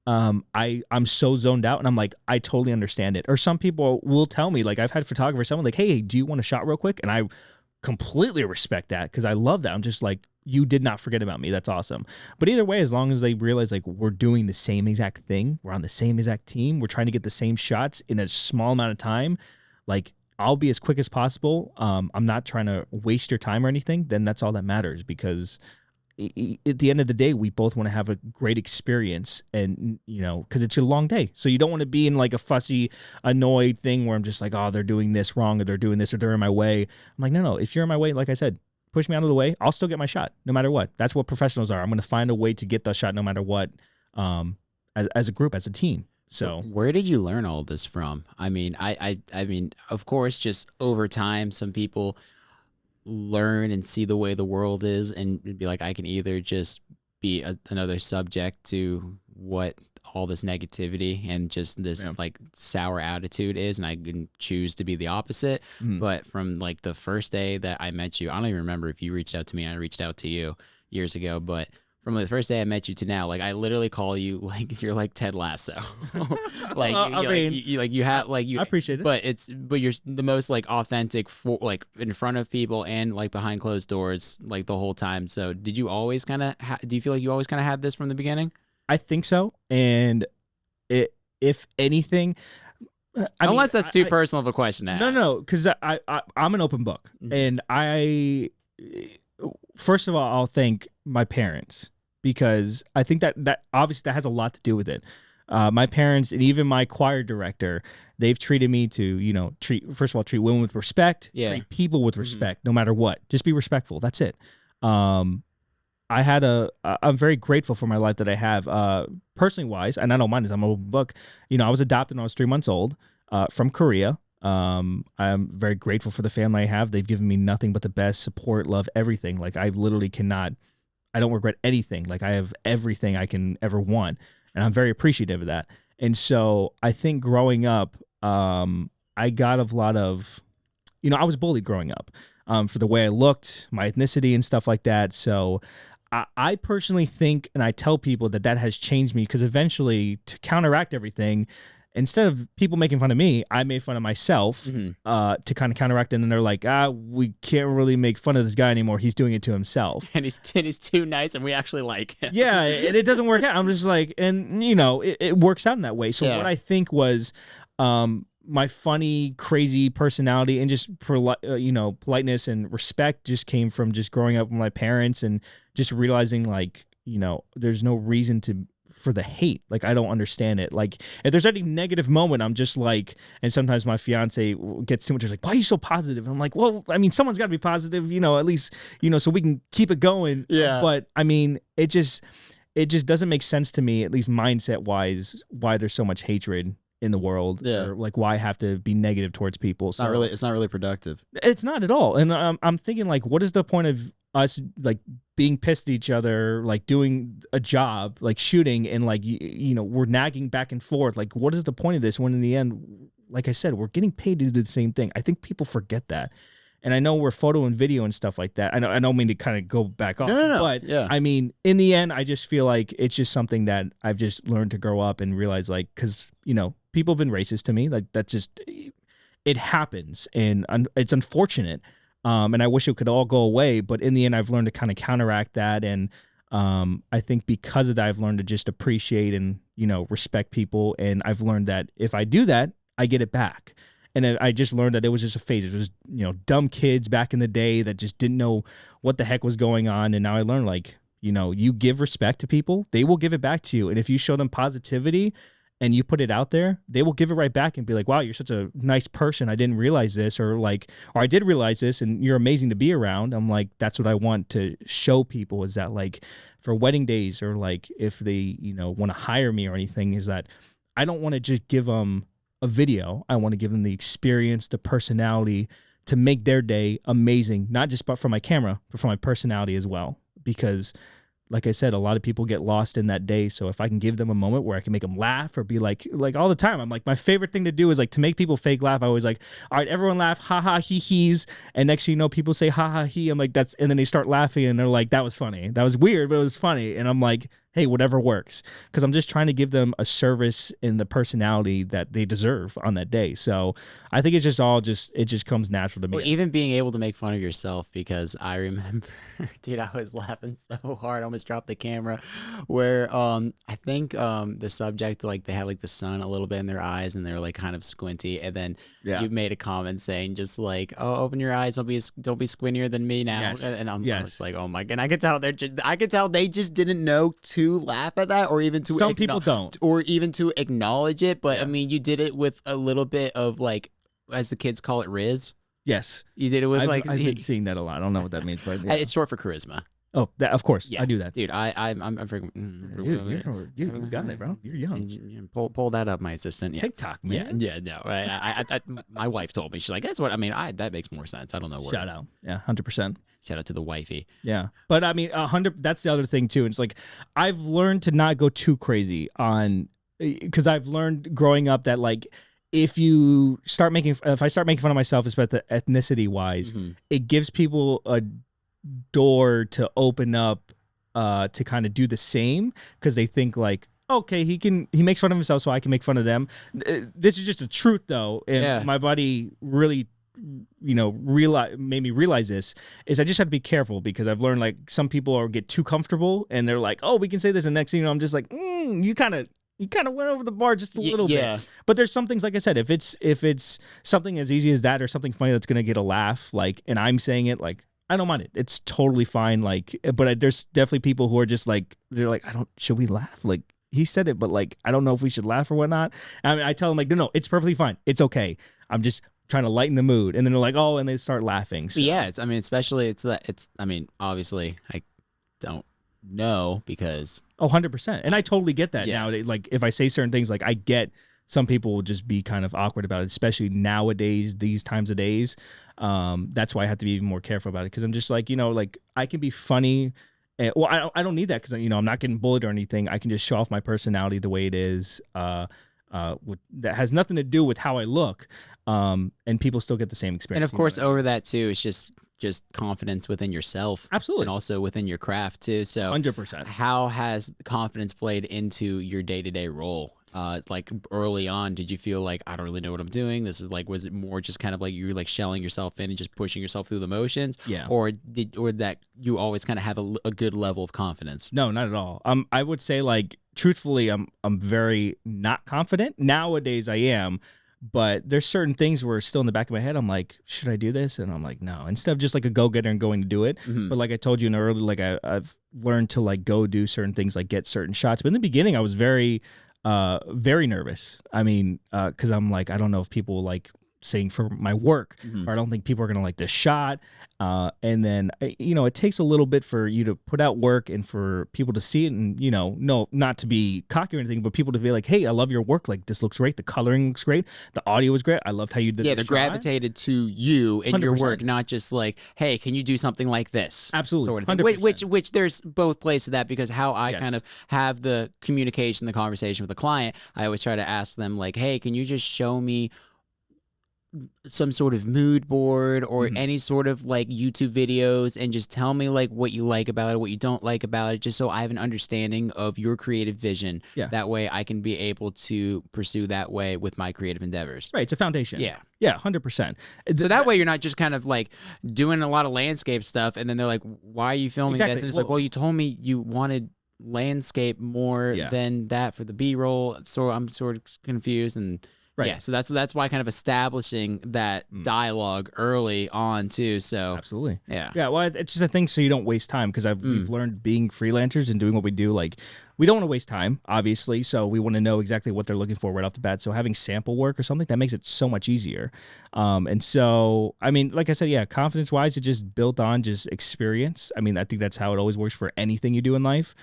I'm so zoned out, and I'm like, I totally understand it. Or some people will tell me, like I've had photographers, someone like, hey, do you want a shot real quick? And I completely respect that, because I love that. I'm just like, you did not forget about me. That's awesome. But either way, as long as they realize like we're doing the same exact thing, we're on the same exact team, we're trying to get the same shots in a small amount of time, like I'll be as quick as possible. I'm not trying to waste your time or anything. Then that's all that matters, because at the end of the day, we both want to have a great experience, and because it's a long day, so you don't want to be in like a fussy, annoyed thing where I'm just like, oh, they're doing this wrong, or they're doing this, or they're in my way. I'm like, no, if you're in my way, like I said, push me out of the way. I'll still get my shot no matter what. That's what professionals are. I'm going to find a way to get the shot no matter what, as a group, as a team. So where did you learn all this from? I mean, I mean, of course, just over time, some people learn and see the way the world is and be like, I can either just be another subject to what all this negativity and just this like sour attitude is, and I can choose to be the opposite. But from like the first day that I met you, I don't even remember if you reached out to me, I reached out to you years ago, but from the first day I met you to now, like I literally call you like you're like Ted Lasso. Like I appreciate it, but you're the most like authentic for like in front of people and like behind closed doors like the whole time. So did you always kind of do you feel like you always kind of had this from the beginning? I think so, and if anything, unless that's too personal of a question to ask. No, because I'm an open book, and first of all, I'll thank my parents, because I think that obviously that has a lot to do with it. My parents and even my choir director, they've treated me to, treat women with respect, treat people with respect, no matter what. Just be respectful. That's it. I'm very grateful for my life that I have, personally wise, and I don't mind this. I'm a book. I was adopted when I was 3 months old, from Korea. I'm very grateful for the family I have. They've given me nothing but the best support, love, everything. Like I literally cannot, I don't regret anything. Like I have everything I can ever want. And I'm very appreciative of that. And so I think growing up, I got a lot of, I was bullied growing up for the way I looked, my ethnicity and stuff like that. So I personally think, and I tell people that has changed me because eventually to counteract everything, instead of people making fun of me, I made fun of myself to kind of counteract it. And then they're like, we can't really make fun of this guy anymore. He's doing it to himself. And he's too nice and we actually like him. Yeah, and it doesn't work out. I'm just like, and it works out in that way. So what I think was my funny, crazy personality and just, politeness and respect just came from just growing up with my parents and just realizing like, there's no reason for the hate. Like I don't understand it. Like if there's any negative moment, I'm just like, and sometimes my fiance gets too much. She's like, why are you so positive? And I'm like, well, I mean, someone's got to be positive, at least, so we can keep it going. Yeah. But I mean, it just doesn't make sense to me, at least mindset wise, why there's so much hatred in the world. Yeah. Or like why have to be negative towards people. It's not really productive. It's not at all. And I'm thinking like, what is the point of us like being pissed at each other, like doing a job, like shooting, and like we're nagging back and forth. Like, what is the point of this? When in the end, like I said, we're getting paid to do the same thing. I think people forget that. And I know we're photo and video and stuff like that. I don't mean to kind of go back off. No. But yeah. I mean, in the end, I just feel like it's just something that I've just learned to grow up and realize, like, because people have been racist to me. Like that just it happens, and it's unfortunate. And I wish it could all go away, but in the end, I've learned to kind of counteract that. And I think because of that, I've learned to just appreciate and, respect people. And I've learned that if I do that, I get it back. And I just learned that it was just a phase. It was, dumb kids back in the day that just didn't know what the heck was going on. And now I learned, like, you give respect to people, they will give it back to you. And if you show them positivity and you put it out there, they will give it right back and be like, wow, you're such a nice person. I didn't realize this, or I did realize this and you're amazing to be around. I'm like, that's what I want to show people, is that like for wedding days, or like if they, want to hire me or anything, is that I don't want to just give them a video. I want to give them the experience, the personality to make their day amazing, not just from my camera, but from my personality as well. Because like I said, a lot of people get lost in that day. So if I can give them a moment where I can make them laugh, or be like all the time, I'm like, my favorite thing to do is like to make people fake laugh. I always like, all right, everyone laugh, ha ha, he he's. And next thing you know, people say ha ha he. I'm like, and then they start laughing and they're like, that was funny. That was weird, but it was funny. And I'm like, hey, whatever works. Because I'm just trying to give them a service in the personality that they deserve on that day. So I think it's just it just comes natural to me. Well, even being able to make fun of yourself, because I remember, dude, I was laughing so hard, I almost dropped the camera, where I think the subject, like they had like the sun a little bit in their eyes and they're like kind of squinty, and then you made a comment saying just like, oh, open your eyes, don't be squintier than me now. Yes. And I was like, oh my god, and I could tell they just didn't know to laugh at that, or even to some people don't, or even to acknowledge it. But I mean, you did it with a little bit of, like, as the kids call it, riz. Yes, you did it with I've been seeing that a lot. I don't know what that means, but it's short for charisma. Oh, of course, I do that, dude. I'm freaking. Dude, you got it, bro. You're young. Pull that up, my assistant. TikTok, man. Yeah. No, I my wife told me, she's like, that's what I mean. That makes more sense. I don't know words. Shout out, 100%. Shout out to the wifey. Yeah, but I mean, 100. That's the other thing too. It's like I've learned to not go too crazy on, because I've learned growing up that like if I start making fun of myself, especially ethnicity wise, it gives people a door to open up to kind of do the same, because they think like, okay, he makes fun of himself, so I can make fun of them. This is just the truth though, and my buddy really made me realize this, is I just have to be careful, because I've learned like some people get too comfortable and they're like, oh, we can say this, and next thing you know, I'm just like, you kind of went over the bar just a little bit. But there's some things, like I said, if it's something as easy as that, or something funny that's gonna get a laugh, like, and I'm saying it, like, I don't mind it. It's totally fine. Like, but there's definitely people who are just like, they're like, should we laugh? Like, he said it, but like, I don't know if we should laugh or whatnot. I mean, I tell them like, no, it's perfectly fine. It's okay. I'm just trying to lighten the mood. And then they're like, oh, and they start laughing. So. Yeah. I mean, obviously I don't know, because. Oh, 100%. And I totally get that now. Like, if I say certain things, like I get some people will just be kind of awkward about it, especially nowadays, these times of days. That's why I have to be even more careful about it, because I'm just like, like I can be funny. Well, I don't need that, because I'm not getting bullied or anything. I can just show off my personality the way it is. That has nothing to do with how I look, and people still get the same experience. And of course, over that too, it's just confidence within yourself, absolutely, and also within your craft too. So 100%. How has confidence played into your day-to-day role? Like early on, did you feel like, I don't really know what I'm doing? This is like, was it more just kind of like you were like shelling yourself in and just pushing yourself through the motions? Yeah. Or that you always kind of have a good level of confidence? No, not at all. I would say, like, truthfully, I'm very not confident. Nowadays I am, but there's certain things where still in the back of my head, I'm like, should I do this? And I'm like, no, instead of just like a go-getter and going to do it. Mhm. But like I told you in early, like I've learned to like go do certain things, like get certain shots. But in the beginning I was very nervous. I mean, because I'm like, I don't know if people will like seeing for my work, Mhm. or I don't think people are gonna like this shot. And then it takes a little bit for you to put out work and for people to see it, and no, not to be cocky or anything, but people to be like, hey, I love your work. Like, this looks great. The coloring looks great. The audio was great. I loved how you did. Yeah, the they shot. gravitated to you and your 100%. work, not just like, hey, can you do something like this? Absolutely, Sort of thing. 100%. Which there's both places of that, because how I Yes. kind of have the communication, the conversation with the client, I always try to ask them like, hey, can you just show me some sort of mood board or Mhm. any sort of like YouTube videos, and just tell me like what you like about it, what you don't like about it, just so I have an understanding of your creative vision. Yeah. That way I can be able to pursue that way with my creative endeavors. Right, it's a foundation. Yeah. Yeah, 100%. So that way you're not just kind of like doing a lot of landscape stuff, and then they're like, why are you filming Exactly. this? And it's like, well, you told me you wanted landscape more Yeah. than that for the B-roll. So I'm sort of confused. And Right. yeah, so that's why kind of establishing that dialogue early on too. So Absolutely. yeah. Yeah, well, it's just a thing so you don't waste time, because we've learned being freelancers and doing what we do, like, we don't want to waste time, obviously, so we want to know exactly what they're looking for right off the bat. So having sample work or something, that makes it so much easier. And so, I mean, like I said, yeah, confidence-wise, it just built on just experience. I mean, I think that's how it always works for anything you do in life.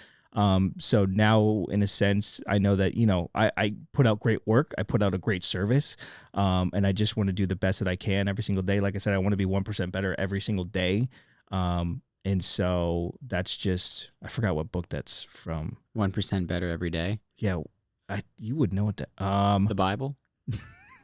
So now, in a sense, I know that, I put out great work, I put out a great service, and I just want to do the best that I can every single day. Like I said, I want to be 1% better every single day. And so that's just, I forgot what book that's from. 1% better every day. Yeah, you would know what The Bible.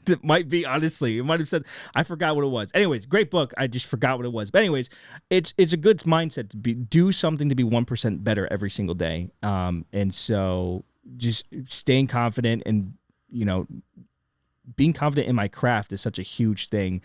it might be, honestly. It might have said, I forgot what it was. Anyways, great book. I just forgot what it was. But anyways, it's a good mindset to do something to be 1% better every single day. And so just staying confident and, being confident in my craft is such a huge thing,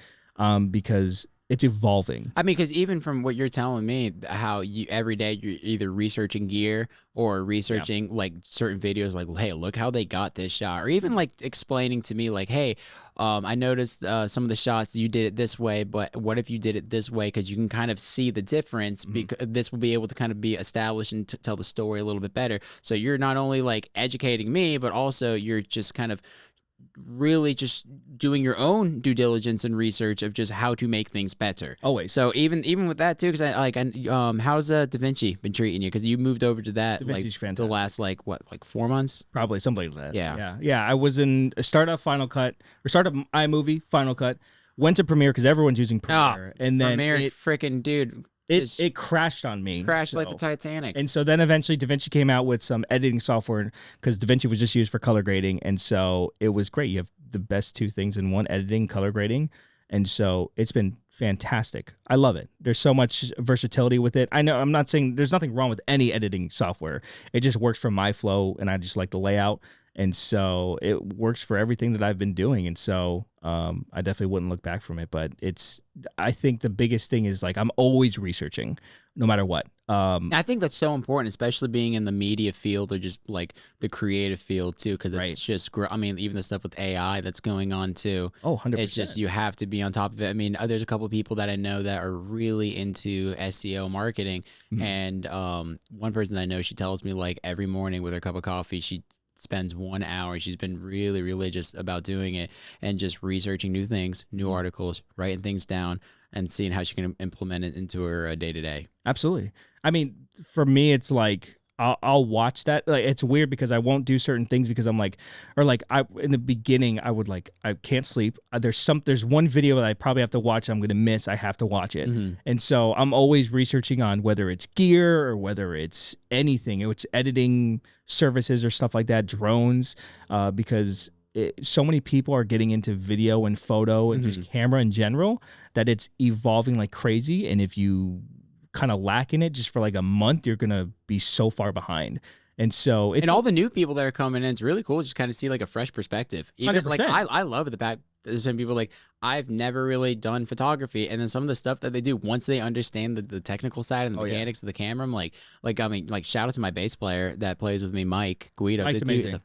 because it's evolving. I mean, because even from what you're telling me, how you every day you're either researching gear or researching like certain videos, like, hey, look how they got this shot, or even like explaining to me, like, hey, I noticed some of the shots you did it this way, but what if you did it this way? Because you can kind of see the difference. Because this will be able to kind of be established and tell the story a little bit better. So you're not only like educating me, but also you're just kind of really just doing your own due diligence and research of just how to make things better. Always. So even with that too, because how's Da Vinci been treating you? Because you moved over to that Da like Vinci's the fantastic. last like 4 months. Probably something like that. Yeah. Yeah. I was in startup Final Cut, or startup iMovie Final Cut. Went to Premiere because everyone's using Premiere, and then Premiere, freaking dude, it crashed on me. crashed like so- the Titanic. And so then eventually DaVinci came out with some editing software, because DaVinci was just used for color grading. And so it was great. You have the best two things in one: editing, color grading. And so it's been fantastic. I love it. There's so much versatility with it. I know I'm not saying there's nothing wrong with any editing software. It just works for my flow, and I just like the layout. And so it works for everything that I've been doing. And so I definitely wouldn't look back from it. But I think the biggest thing is, like, I'm always researching no matter what. I think that's so important, especially being in the media field or just like the creative field too, because it's Right. just, I mean, even the stuff with AI that's going on too. Oh, 100%. It's just, you have to be on top of it. I mean, there's a couple of people that I know that are really into SEO marketing. Mhm. And one person I know, she tells me like every morning with her cup of coffee, she spends 1 hour. She's been really religious about doing it and just researching new things, new articles, writing things down, and seeing how she can implement it into her day to day. Absolutely. I mean, for me, it's like I'll watch that. Like, it's weird because I won't do certain things because I'm like, or like I in the beginning I would like I can't sleep. There's one video that I probably have to watch. I'm gonna miss. I have to watch it, and so I'm always researching on whether it's gear or whether it's anything. It's editing services or stuff like that, drones, because so many people are getting into video and photo and just camera in general that it's evolving like crazy. And if you kind of lack in it just for like a month, you're gonna be so far behind. And so it's and all the new people that are coming in, it's really cool to just kind of see like a fresh perspective. Even 100%. like I love the fact there's been people like I've never really done photography, and then some of the stuff that they do once they understand the technical side and the mechanics of the camera, I'm like I mean, like shout out to my bass player that plays with me, Mike Guido. Mike's amazing. Dude,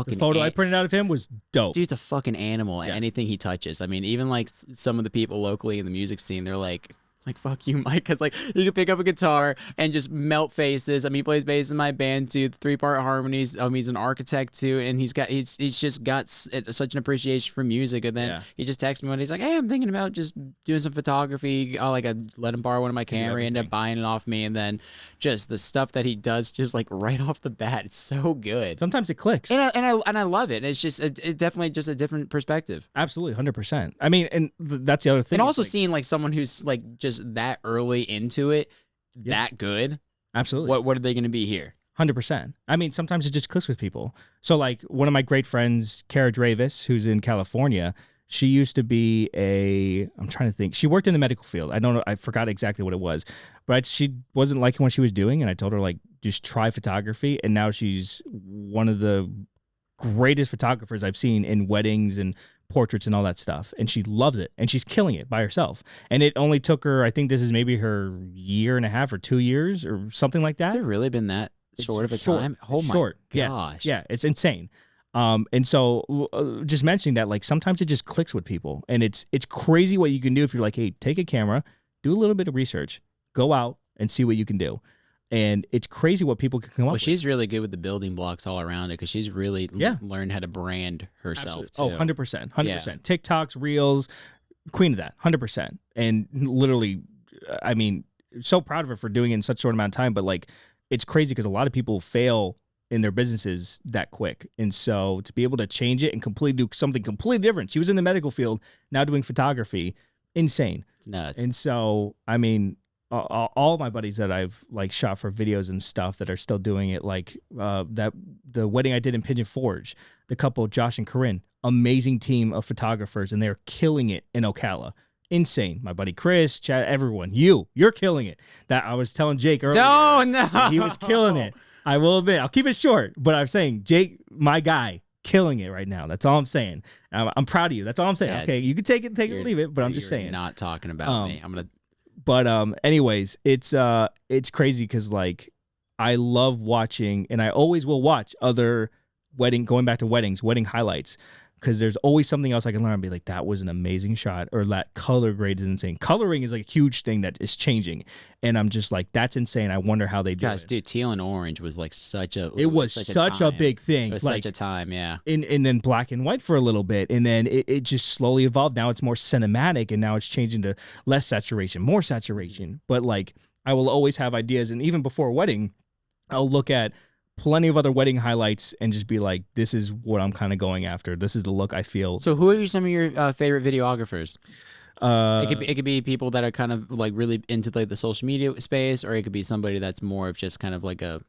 the photo I printed out of him was dope. Dude's a fucking animal at anything he touches. I mean, even like some of the people locally in the music scene, they're like fuck you, Mike, because like you can pick up a guitar and just melt faces. I mean, he plays bass in my band too, 3-part harmonies. He's an architect too, and he's just got such an appreciation for music. And then he just texted me when he's like, "Hey, I'm thinking about just doing some photography." I let him borrow one of my camera, he ended up buying it off me, and then just the stuff that he does, just like right off the bat, it's so good. Sometimes it clicks, and I love it. It's just it definitely just a different perspective. Absolutely, 100%. I mean, and that's the other thing. And also seeing like someone who's like just that early into it, that good. Absolutely. What are they going to be here? 100%. I mean, sometimes it just clicks with people. So like one of my great friends, Cara Dravis, who's in California, she used to be I'm trying to think. She worked in the medical field. I don't know. I forgot exactly what it was, but she wasn't liking what she was doing. And I told her like, just try photography. And now she's one of the greatest photographers I've seen in weddings and portraits and all that stuff, and she loves it, and she's killing it by herself. And it only took her, I think this is maybe her 1.5 or 2 years or something like that. Has it really been that short of a time? Oh my gosh. Yeah, it's insane. And so just mentioning that, like sometimes it just clicks with people, and it's crazy what you can do if you're like, hey, take a camera, do a little bit of research, go out and see what you can do. And it's crazy what people can come up with. Well, she's really good with the building blocks all around it because she's really learned how to brand herself too. Oh, 100%. 100%. TikToks, Reels, queen of that, 100%. And literally, I mean, so proud of her for doing it in such a short amount of time. But like, it's crazy because a lot of people fail in their businesses that quick. And so to be able to change it and completely do something completely different. She was in the medical field, now doing photography. Insane. It's nuts. And so, I mean, all of my buddies that I've like shot for videos and stuff that are still doing it, like the wedding I did in Pigeon Forge, the couple Josh and Corinne, amazing team of photographers, and they're killing it in Ocala. Insane. My buddy Chris, Chad, everyone, you're killing it. That I was telling Jake earlier. Oh no, he was killing it. I will admit, I'll keep it short, but I'm saying Jake, my guy, killing it right now. That's all I'm saying. I'm proud of you. That's all I'm saying. Yeah, okay, you can take it or leave it, but I'm just saying. Not talking about me. I'm gonna. But anyways, it's crazy because like I love watching, and I always will watch other going back to wedding highlights, because there's always something else I can learn and be like, that was an amazing shot, or that color grade is insane. Coloring is like a huge thing that is changing, and I'm just like, that's insane. I wonder how they do it. Dude, teal and orange was like such a big thing. It was like, such a time, yeah. And then black and white for a little bit, and then it just slowly evolved. Now it's more cinematic, and now it's changing to less saturation, more saturation. But like, I will always have ideas, and even before a wedding, I'll look at plenty of other wedding highlights and just be like, this is what I'm kind of going after. This is the look I feel. So who are some of your favorite videographers? It could be people that are kind of like really into like the social media space, or it could be somebody that's more of just kind of like a.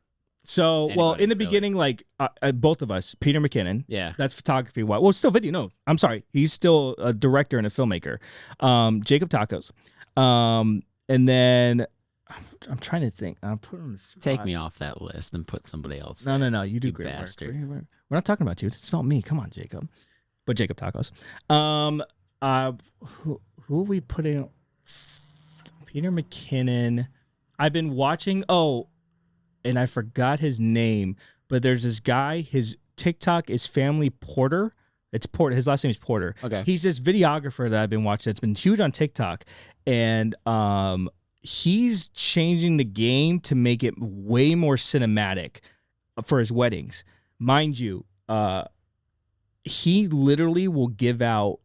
So, well, in the beginning, like both of us, Peter McKinnon, that's photography. Well, still video. No, I'm sorry. He's still a director and a filmmaker. Jakob Takos. And then I'm trying to think. I'm putting on the spot. Take me off that list and put somebody else. No. You do great bastard. Work. We're not talking about you. It's about me. Come on, Jacob. But Jakob Takos. Who are we putting? Peter McKinnon. I've been watching. Oh, and I forgot his name. But there's this guy. His TikTok is Family Porter. It's Porter. His last name is Porter. Okay. He's this videographer that I've been watching. That's been huge on TikTok, and he's changing the game to make it way more cinematic for his weddings. Mind you, he literally will give out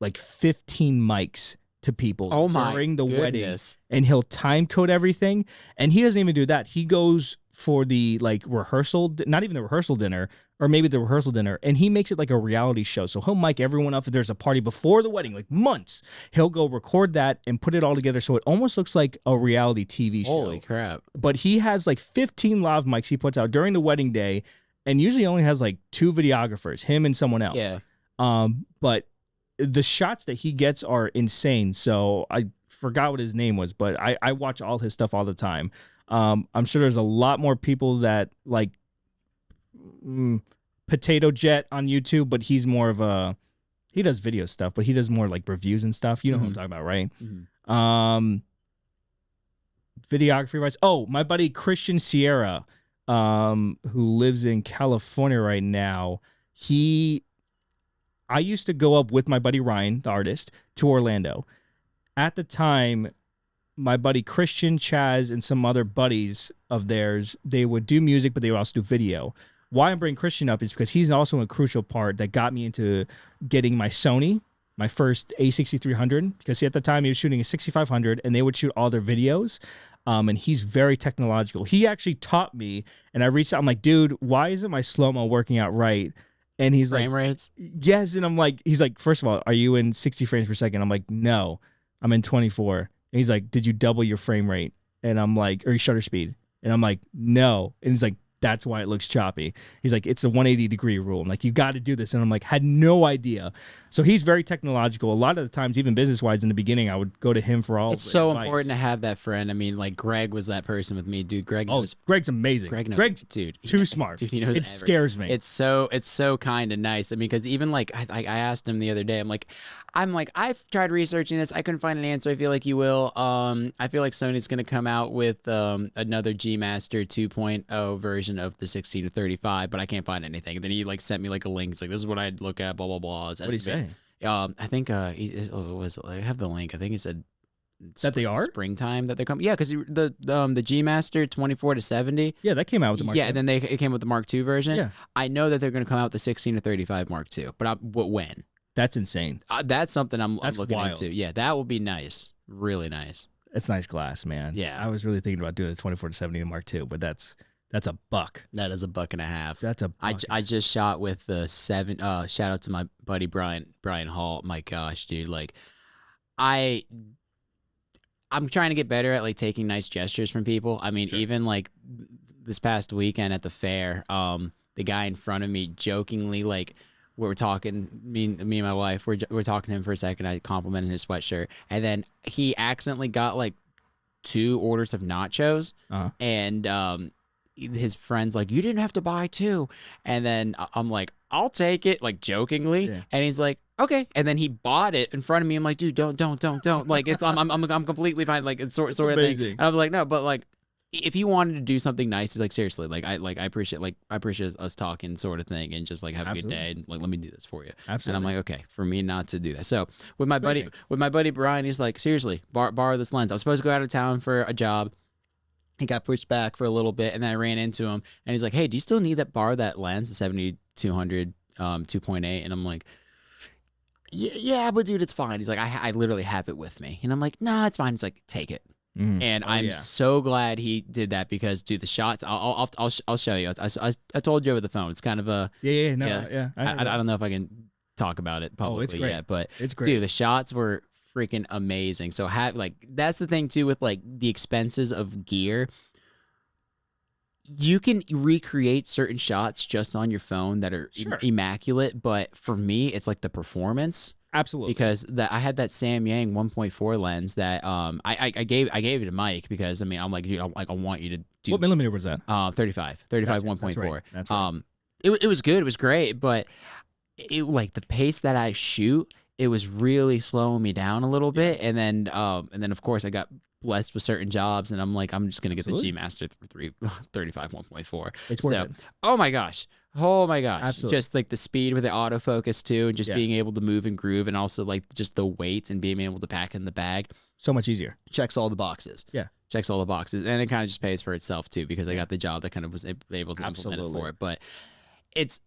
like 15 mics to people during the wedding, and he'll time code everything. And he doesn't even do that. He goes for the like rehearsal, not even the rehearsal dinner, or maybe the rehearsal dinner, and he makes it like a reality show. So he'll mic everyone up if there's a party before the wedding, like months. He'll go record that and put it all together so it almost looks like a reality TV show. Holy crap. But he has like 15 lav mics he puts out during the wedding day, and usually only has like 2 videographers, him and someone else. Yeah. But the shots that he gets are insane. So I forgot what his name was, but I watch all his stuff all the time. I'm sure there's a lot more people that like Potato Jet on YouTube, but he's more of he does video stuff, but he does more like reviews and stuff. You know who I'm talking about, right? Videography wise. Oh, my buddy Christian Sierra, who lives in California right now. I used to go up with my buddy Ryan, the artist, to Orlando. At the time, my buddy Christian, Chaz, and some other buddies of theirs, they would do music, but they would also do video. Why I'm bringing Christian up is because he's also a crucial part that got me into getting my Sony, my first A6300, because at the time he was shooting a 6500, and they would shoot all their videos. And he's very technological. He actually taught me, and I reached out. I'm like, dude, why isn't my slow-mo working out right? And he's Frame rates? yes. And I'm like, he's like, first of all, are you in 60 frames per second? I'm like, no, I'm in 24. And he's like, did you double your frame rate? And I'm like, or your shutter speed? And I'm like, no. And he's like, that's why it looks choppy. He's like, it's a 180-degree rule. I'm like, you got to do this. And I'm like, had no idea. So he's very technological. A lot of the times, even business-wise, in the beginning, I would go to him for all It's so advice. important to have that friend. I mean, like, Greg was that person with me, dude. Greg knows. Greg's amazing. Greg knows, Greg's dude. too smart. Dude, he knows it scares me. It's so kind of nice. I mean, because even like I asked him the other day, I'm like, I've tried researching this. I couldn't find an answer. I feel like you will. I feel like Sony's gonna come out with another G Master 2.0 version of the 16 to 35, but I can't find anything. And then he like sent me like a link. It's like, this is what I'd look at. Blah blah blah. What did he say? I think I have the link. I think he said that they are springtime that they're coming. Yeah, because the G Master 24 to 70. Yeah, that came out with the Mark II. Yeah, and then it came with the Mark II version. Yeah, I know that they're going to come out with the 16 to 35 Mark II, but when? That's insane. That's something I'm looking wild. into. Yeah, that will be nice. Really nice. It's nice glass, man. Yeah, I was really thinking about doing the 24 to 70 Mark II, but that's a buck. That is $1.50. That's a buck. I just shot with the 7. Shout out to my buddy Brian Hall. My gosh, dude, like I'm trying to get better at like taking nice gestures from people. I mean, even like this past weekend at the fair, the guy in front of me jokingly, like, we were talking, me and my wife, we're talking to him for a second. I complimented his sweatshirt, and then he accidentally got like 2 orders of nachos, and his friend's like, you didn't have to buy 2, and then I'm like, I'll take it, like jokingly, and he's like, okay, and then he bought it in front of me. I'm like, dude, don't, like it's I'm completely fine, like it's sort of thing. And I'm like, no, but like, if he wanted to do something nice, he's like, seriously, like I appreciate us talking, sort of thing, and just like have a good day, and like, let me do this for you. Absolutely. And I'm like, okay, for me not to do that. So with my buddy Brian, he's like, seriously, borrow this lens. I was supposed to go out of town for a job. He got pushed back for a little bit, and then I ran into him, and he's like, hey, do you still need borrow that lens, the 7200 2.8? And I'm like, yeah, but dude, it's fine. He's like, I literally have it with me, and I'm like, nah, it's fine. He's like, take it. And I'm so glad he did that, because dude, the shots, I'll show you. I told you over the phone. It's kind of a I don't know if I can talk about it publicly yet, but it's great. Dude, the shots were freaking amazing. So that's the thing too with like the expenses of gear. You can recreate certain shots just on your phone that are immaculate, but for me, it's like the performance. Absolutely. Because I had that Sam Yang 1.4 lens that I gave it to Mike, because I mean, I'm like, dude, I want you to do. What millimeter was that? 35 gotcha. 1.4. That's right. It was good. It was great, but it like the pace that I shoot, it was really slowing me down a little bit. And then of course I got blessed with certain jobs, and I'm like, I'm just gonna get the G Master 35 1.4. It's worth it. Oh my gosh. Absolutely. Just like the speed with the autofocus too, and just being able to move and groove, and also like just the weight and being able to pack in the bag. So much easier. Checks all the boxes. Yeah. Checks all the boxes. And it kind of just pays for itself too, because I got the job that kind of was able to implement it for it. But it's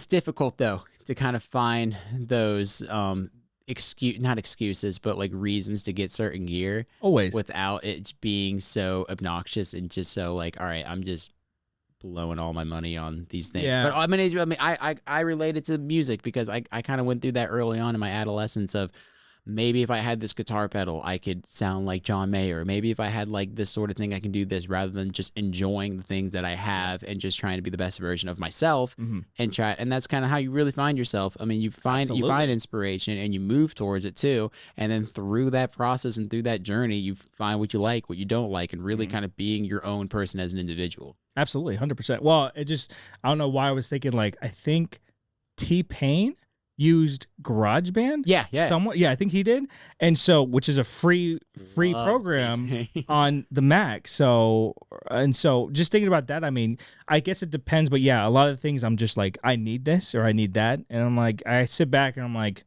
difficult though to kind of find those not excuses, but like reasons to get certain gear Always. without it being so obnoxious and just so like, all right, I'm just blowing all my money on these things. Yeah. But I related to music because I kind of went through that early on in my adolescence of maybe if I had this guitar pedal, I could sound like John Mayer. Maybe if I had like this sort of thing, I can do this rather than just enjoying the things that I have and just trying to be the best version of myself and try. And that's kind of how you really find yourself. I mean, you find inspiration and you move towards it too. And then through that process and through that journey, you find what you like, what you don't like, and really kind of being your own person as an individual. Absolutely, 100%. Well, I don't know why I was thinking like I think T-Pain used GarageBand. Yeah. Somewhat. Yeah, I think he did. And so, which is a free Love program T-Pain. on the Mac. So just thinking about that, I mean, I guess it depends, but yeah, a lot of things I'm just like, I need this or I need that. And I'm like, I sit back and I'm like,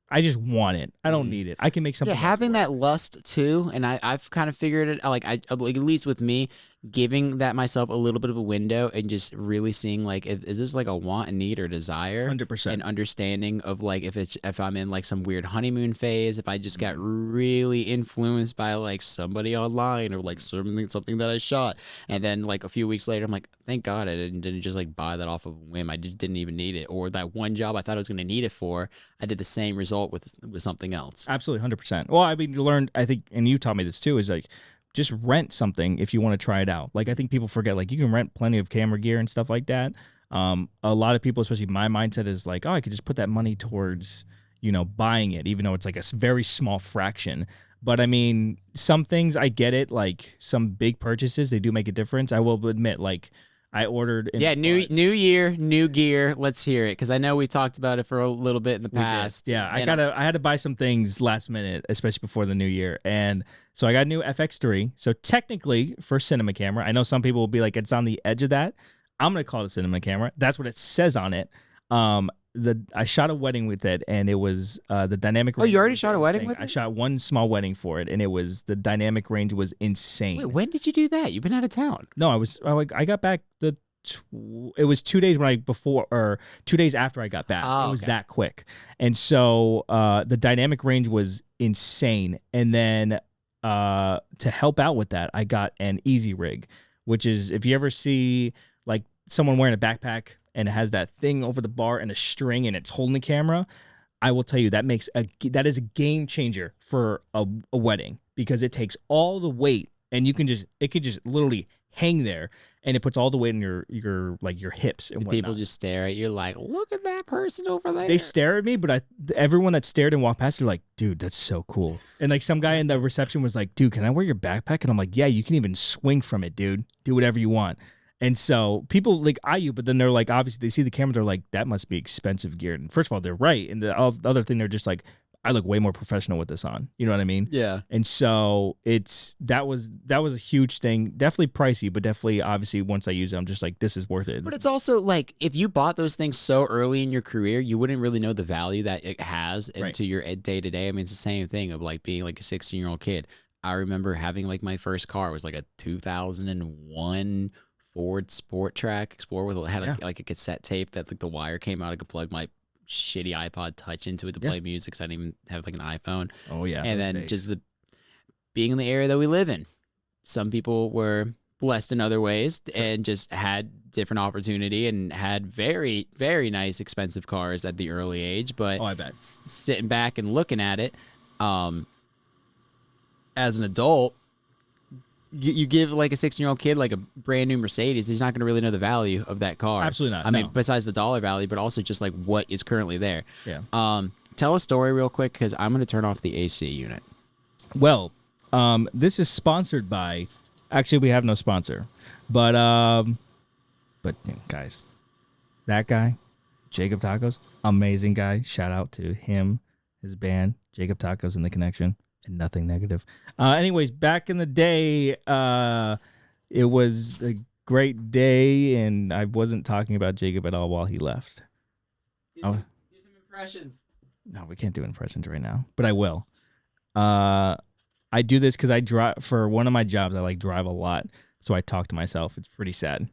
I just want it. I don't need it. I can make something. Yeah, having that lust too, and I've kind of figured it. Like at least with me, giving that myself a little bit of a window and just really seeing like, is this like a want, a need, or desire? 100%. And understanding of like if I'm in like some weird honeymoon phase, if I just got really influenced by like somebody online or like something that I shot, and then like a few weeks later, I'm like, thank God I didn't just like buy that off of a whim. I just didn't even need it, or that one job I thought I was going to need it for, I did the same result with something else. Absolutely, 100%. Well, I mean, you learned, I think, and you taught me this too, is like, just rent something if you want to try it out. Like, I think people forget, like, you can rent plenty of camera gear and stuff like that. A lot of people, especially my mindset, is like, oh, I could just put that money towards, buying it, even though it's like a very small fraction. But I mean, some things, I get it. Like, some big purchases, they do make a difference. I will admit, like, I ordered. New year, new gear. Let's hear it, because I know we talked about it for a little bit in the past. Yeah, I had to buy some things last minute, especially before the new year, and so I got a new FX3. So technically, for cinema camera, I know some people will be like, it's on the edge of that. I'm gonna call it a cinema camera. That's what it says on it. I shot a wedding with it, and it was the dynamic range. Oh, you already shot a wedding with it? I shot one small wedding for it, and the dynamic range was insane. Wait, when did you do that? You've been out of town. No, I got back it was 2 days 2 days after I got back. Oh, it was that quick. And so the dynamic range was insane. And then to help out with that, I got an Easy Rig, which is, if you ever see like someone wearing a backpack and it has that thing over the bar and a string and it's holding the camera, I will tell you that is a game changer for a wedding, because it takes all the weight and it can just literally hang there, and it puts all the weight in your hips and whatnot. People just stare at you like, look at that person over there. They stare at me, but everyone that stared and walked past, they're like, dude, that's so cool. And like some guy in the reception was like, dude, can I wear your backpack? And I'm like, yeah, you can even swing from it, dude. Do whatever you want. And so people like eye you, but then they're like, obviously they see the camera, they're like, that must be expensive gear. And first of all, they're right. And the other thing, they're just like, I look way more professional with this on. You know what I mean? Yeah. And so that was a huge thing. Definitely pricey, but definitely, obviously, once I use it, I'm just like, this is worth it. But it's also like, if you bought those things so early in your career, you wouldn't really know the value that it has into your day to day. I mean, it's the same thing of like being like a 16-year-old kid. I remember having like my first car was like a 2001 Ford Sport Track Explorer with like a cassette tape that like the wire came out. I could plug my shitty iPod Touch into it to play music, because I didn't even have like an iPhone. Oh yeah. And then just being in the area that we live in, some people were blessed in other ways and just had different opportunity and had very, very nice expensive cars at the early age. But I bet sitting back and looking at it, as an adult, you give like a 16-year-old kid like a brand new Mercedes, he's not going to really know the value of that car. Absolutely not. I mean, besides the dollar value, but also just like what is currently there. Yeah. Tell a story real quick, because I'm going to turn off the AC unit. Well, this is sponsored by. Actually, we have no sponsor, but guys, that guy, Jakob Takos, amazing guy. Shout out to him, his band, Jakob Takos and the Connection. And nothing negative. Anyways, back in the day, it was a great day, and I wasn't talking about Jacob at all while he left. Do some impressions. No, we can't do impressions right now, but I will. I do this because I drive for one of my jobs. I like drive a lot, so I talk to myself. It's pretty sad,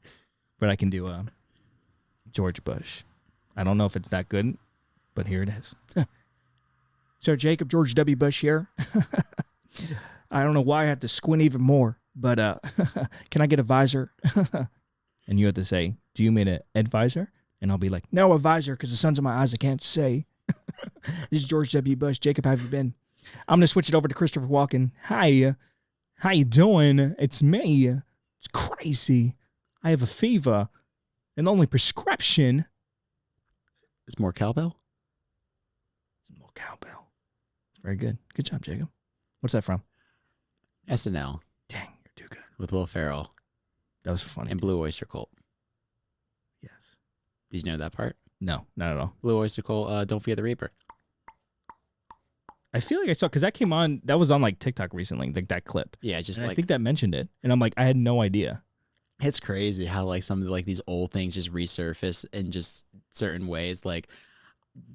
but I can do George Bush. I don't know if it's that good, but here it is. Sir Jacob George W. Bush here. I don't know why I have to squint even more, but can I get a visor? And you have to say, do you mean an advisor? And I'll be like, no, a visor, because the sun's in my eyes, I can't say. This is George W. Bush. Jacob, how have you been? I'm going to switch it over to Christopher Walken. Hi, how you doing? It's me. It's crazy. I have a fever. And the only prescription... It's more cowbell? It's more cowbell. It's very good. Good job, Jacob. What's that from? SNL. Dang, you're too good. With Will Ferrell. That was funny. And Blue Oyster Cult. Yes. Did you know that part? No, not at all. Blue Oyster Cult, Don't Fear the Reaper. I feel like I saw, because that came on, that was on like TikTok recently, like that clip. Yeah, just And like... I think that mentioned it. And I'm like, I had no idea. It's crazy how like some of like these old things just resurface in just certain ways. Like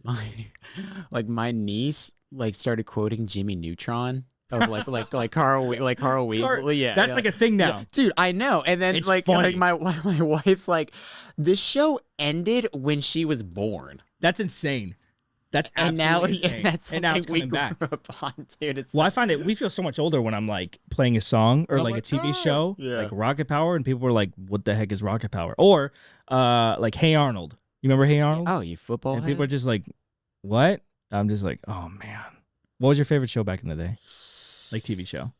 my niece like started quoting Jimmy Neutron of like Carl Weasley. Yeah, That's like a thing now. yeah. Dude, I know. And then It's like funny. my wife's like, this show ended when she was born. That's insane. That's And absolutely now insane. that's and now something it's we coming grew back. up on, dude. It's Well, I find it, we feel so much older when I'm like playing a song or I'm like a like, TV "Oh." show, Yeah. like Rocket Power, and people were like, what the heck is Rocket Power? Or like Hey Arnold. You remember Hey Arnold? Oh, you football And head? people are just like, what? I'm just like, oh man. What was your favorite show back in the day? Like TV show?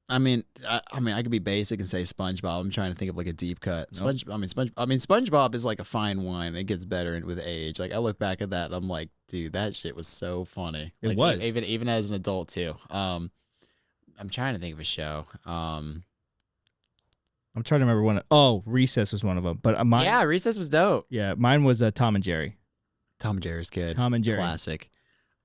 I mean, I could be basic and say SpongeBob. I'm trying to think of like a deep cut. Nope. SpongeBob is like a fine wine. It gets better with age. Like I look back at that, and I'm like, dude, that shit was so funny. It Like, was. even as an adult too. I'm trying to think of a show. I'm trying to remember one. Oh, Recess was one of them. But mine, Yeah, Recess was dope. yeah, mine was Tom and Jerry. Tom and Jerry's good. Tom and Jerry. Classic.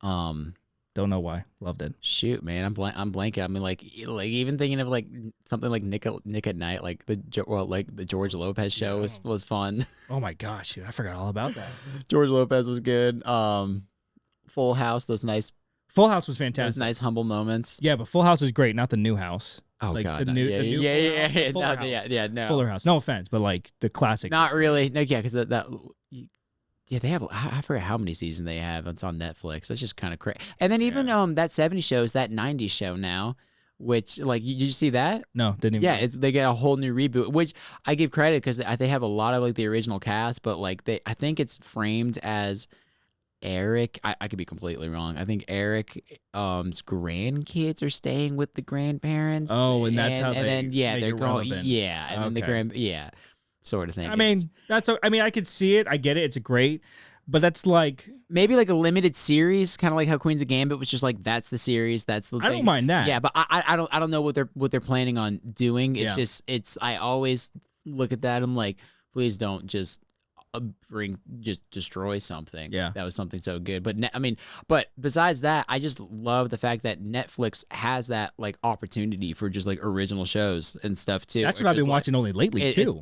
Don't know why. Loved it. Shoot, man, I'm blanking. I mean, like even thinking of like something like Nick at Night, like the George Lopez show was fun. Oh my gosh, dude, I forgot all about that. George Lopez was good. Full House, those nice Full House was fantastic. humble moments. Yeah, but Full House was great, not the new house. Oh Like, god, the no, new- yeah, the new yeah, Fuller yeah, House. yeah, Fuller no, House. yeah, no, Fuller House. No offense, but like the classic. not really. No, yeah, because yeah, they have. I forget how many seasons they have. It's on Netflix. That's just kind of crazy. And then even that 70s show is that 90s show now, which like you see that? No, didn't even. Yeah, they get a whole new reboot, which I give credit because they have a lot of like the original cast, but like I think it's framed as Eric. I could be completely wrong. I think Eric's grandkids are staying with the grandparents. Oh, and that's how and they then yeah, make they're it going relevant. yeah, and then the Okay. sort of thing. I mean, I could see it. I get it. It's great, but that's like Maybe like a limited series, kind of like how Queen's of Gambit was just like that's the series, that's the thing. I don't mind that. Yeah, but I don't know what they're planning on doing. It's Yeah. I always look at that. I'm like, please don't just destroy something. Yeah. That was something so good. But but besides that, I just love the fact that Netflix has that like opportunity for just like original shows and stuff too. That's Or what I've been just, like, watching only lately too.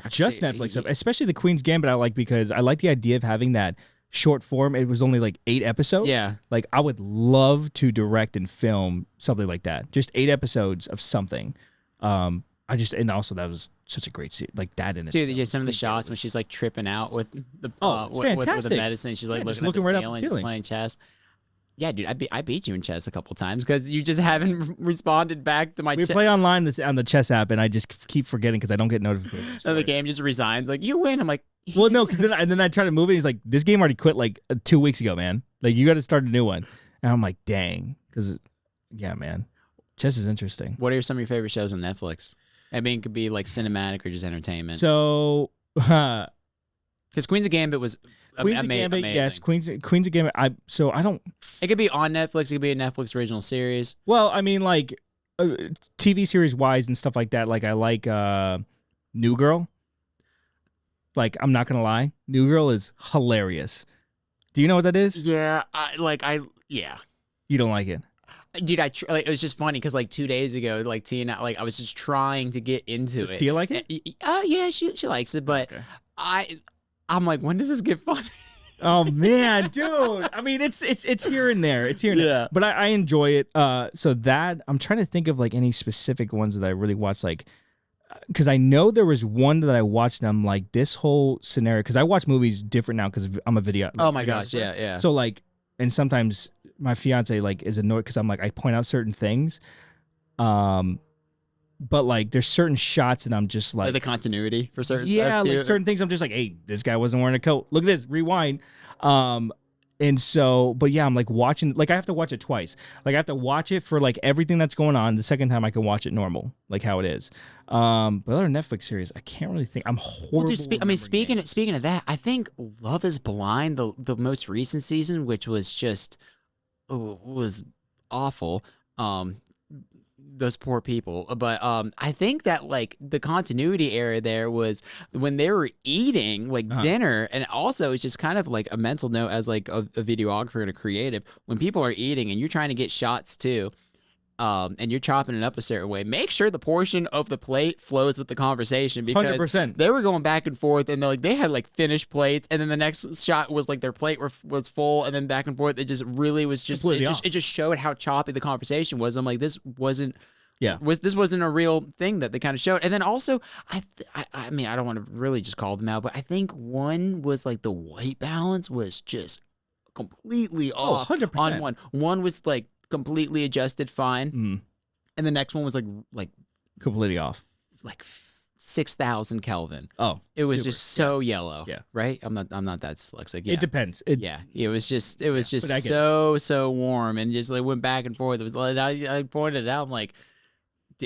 Just dude, Netflix stuff, especially the Queen's Gambit. I like because I like the idea of having that short form. It was only like 8 episodes. Yeah. Like I would love to direct and film something like that. Just 8 episodes of something. And also that was such a great scene, like that in it. Dude, yeah, some of the shots when she's like tripping out with the it's with the fantastic. medicine, she's like Yeah, just looking, looking at right the up the ceiling, just ceiling. playing chess. Yeah, dude, I beat you in chess a couple times because you just haven't responded back to my. We play online on the chess app, and I just keep forgetting because I don't get notifications. And for the it. game just resigns. Like you win. I'm like, Well, no, because then I try to move it. He's like, this game already quit like 2 weeks ago, man. Like you got to start a new one. And I'm like, dang, because yeah, man, chess is interesting. what are some of your favorite shows on Netflix? I mean, it could be like cinematic or just entertainment. So, Because Queen's of Gambit was Queen's of Gambit, amazing. yes, Queen's of Gambit. I don't. It could be on Netflix. It could be a Netflix original series. Well, I mean, like TV series wise and stuff like that. Like I like New Girl. Like I'm not gonna lie, New Girl is hilarious. Do you know what that is? Yeah, yeah. You don't like it? Dude, it was just funny because like 2 days ago, like Tia, like I was just trying to get into Does it. Tia like it? Yeah, she likes it, but Okay. I'm like, when does this get funny? Oh man, dude. I mean, it's here and there. It's here and Yeah. there. But I enjoy it. So that I'm trying to think of like any specific ones that I really watched, like because I know there was one that I watched and I'm like, this whole scenario, because I watch movies different now because I'm a video. Oh my gosh, videographer. yeah. So like, and sometimes my fiance like is annoyed because I'm like I point out certain things, but like there's certain shots and I'm just Like like the continuity for certain yeah, stuff too. like certain things I'm just like, hey, this guy wasn't wearing a coat. Look at this, rewind. And so, but yeah, I'm like watching, like I have to watch it twice. Like I have to watch it for like everything that's going on. The second time I can watch it normal, like how it is. But other Netflix series, I can't really think. I'm horrible. Well, dude, speaking of that, I think Love Is Blind, the most recent season, which was just was awful. Those poor people. But I think that like the continuity error there was when they were eating like dinner, and also it's just kind of like a mental note as like a videographer and a creative. When people are eating and you're trying to get shots too, and you're chopping it up a certain way, make sure the portion of the plate flows with the conversation, because 100%. they were going back and forth, and they had like finished plates, and then the next shot was like their plate was full, and then back and forth. It just really was just it just showed how choppy the conversation was. I'm like, this wasn't a real thing that they kind of showed. And then also I mean, I don't want to really just call them out, but I think one was like the white balance was just completely off 100%. on one. One was like completely adjusted fine, and the next one was like completely off, like 6,000 Kelvin. Oh, it was just so yellow. Yeah, right. I'm not that dyslexic. Yeah. It depends. It was just so warm, and just like went back and forth. It was like I pointed it out. I'm like,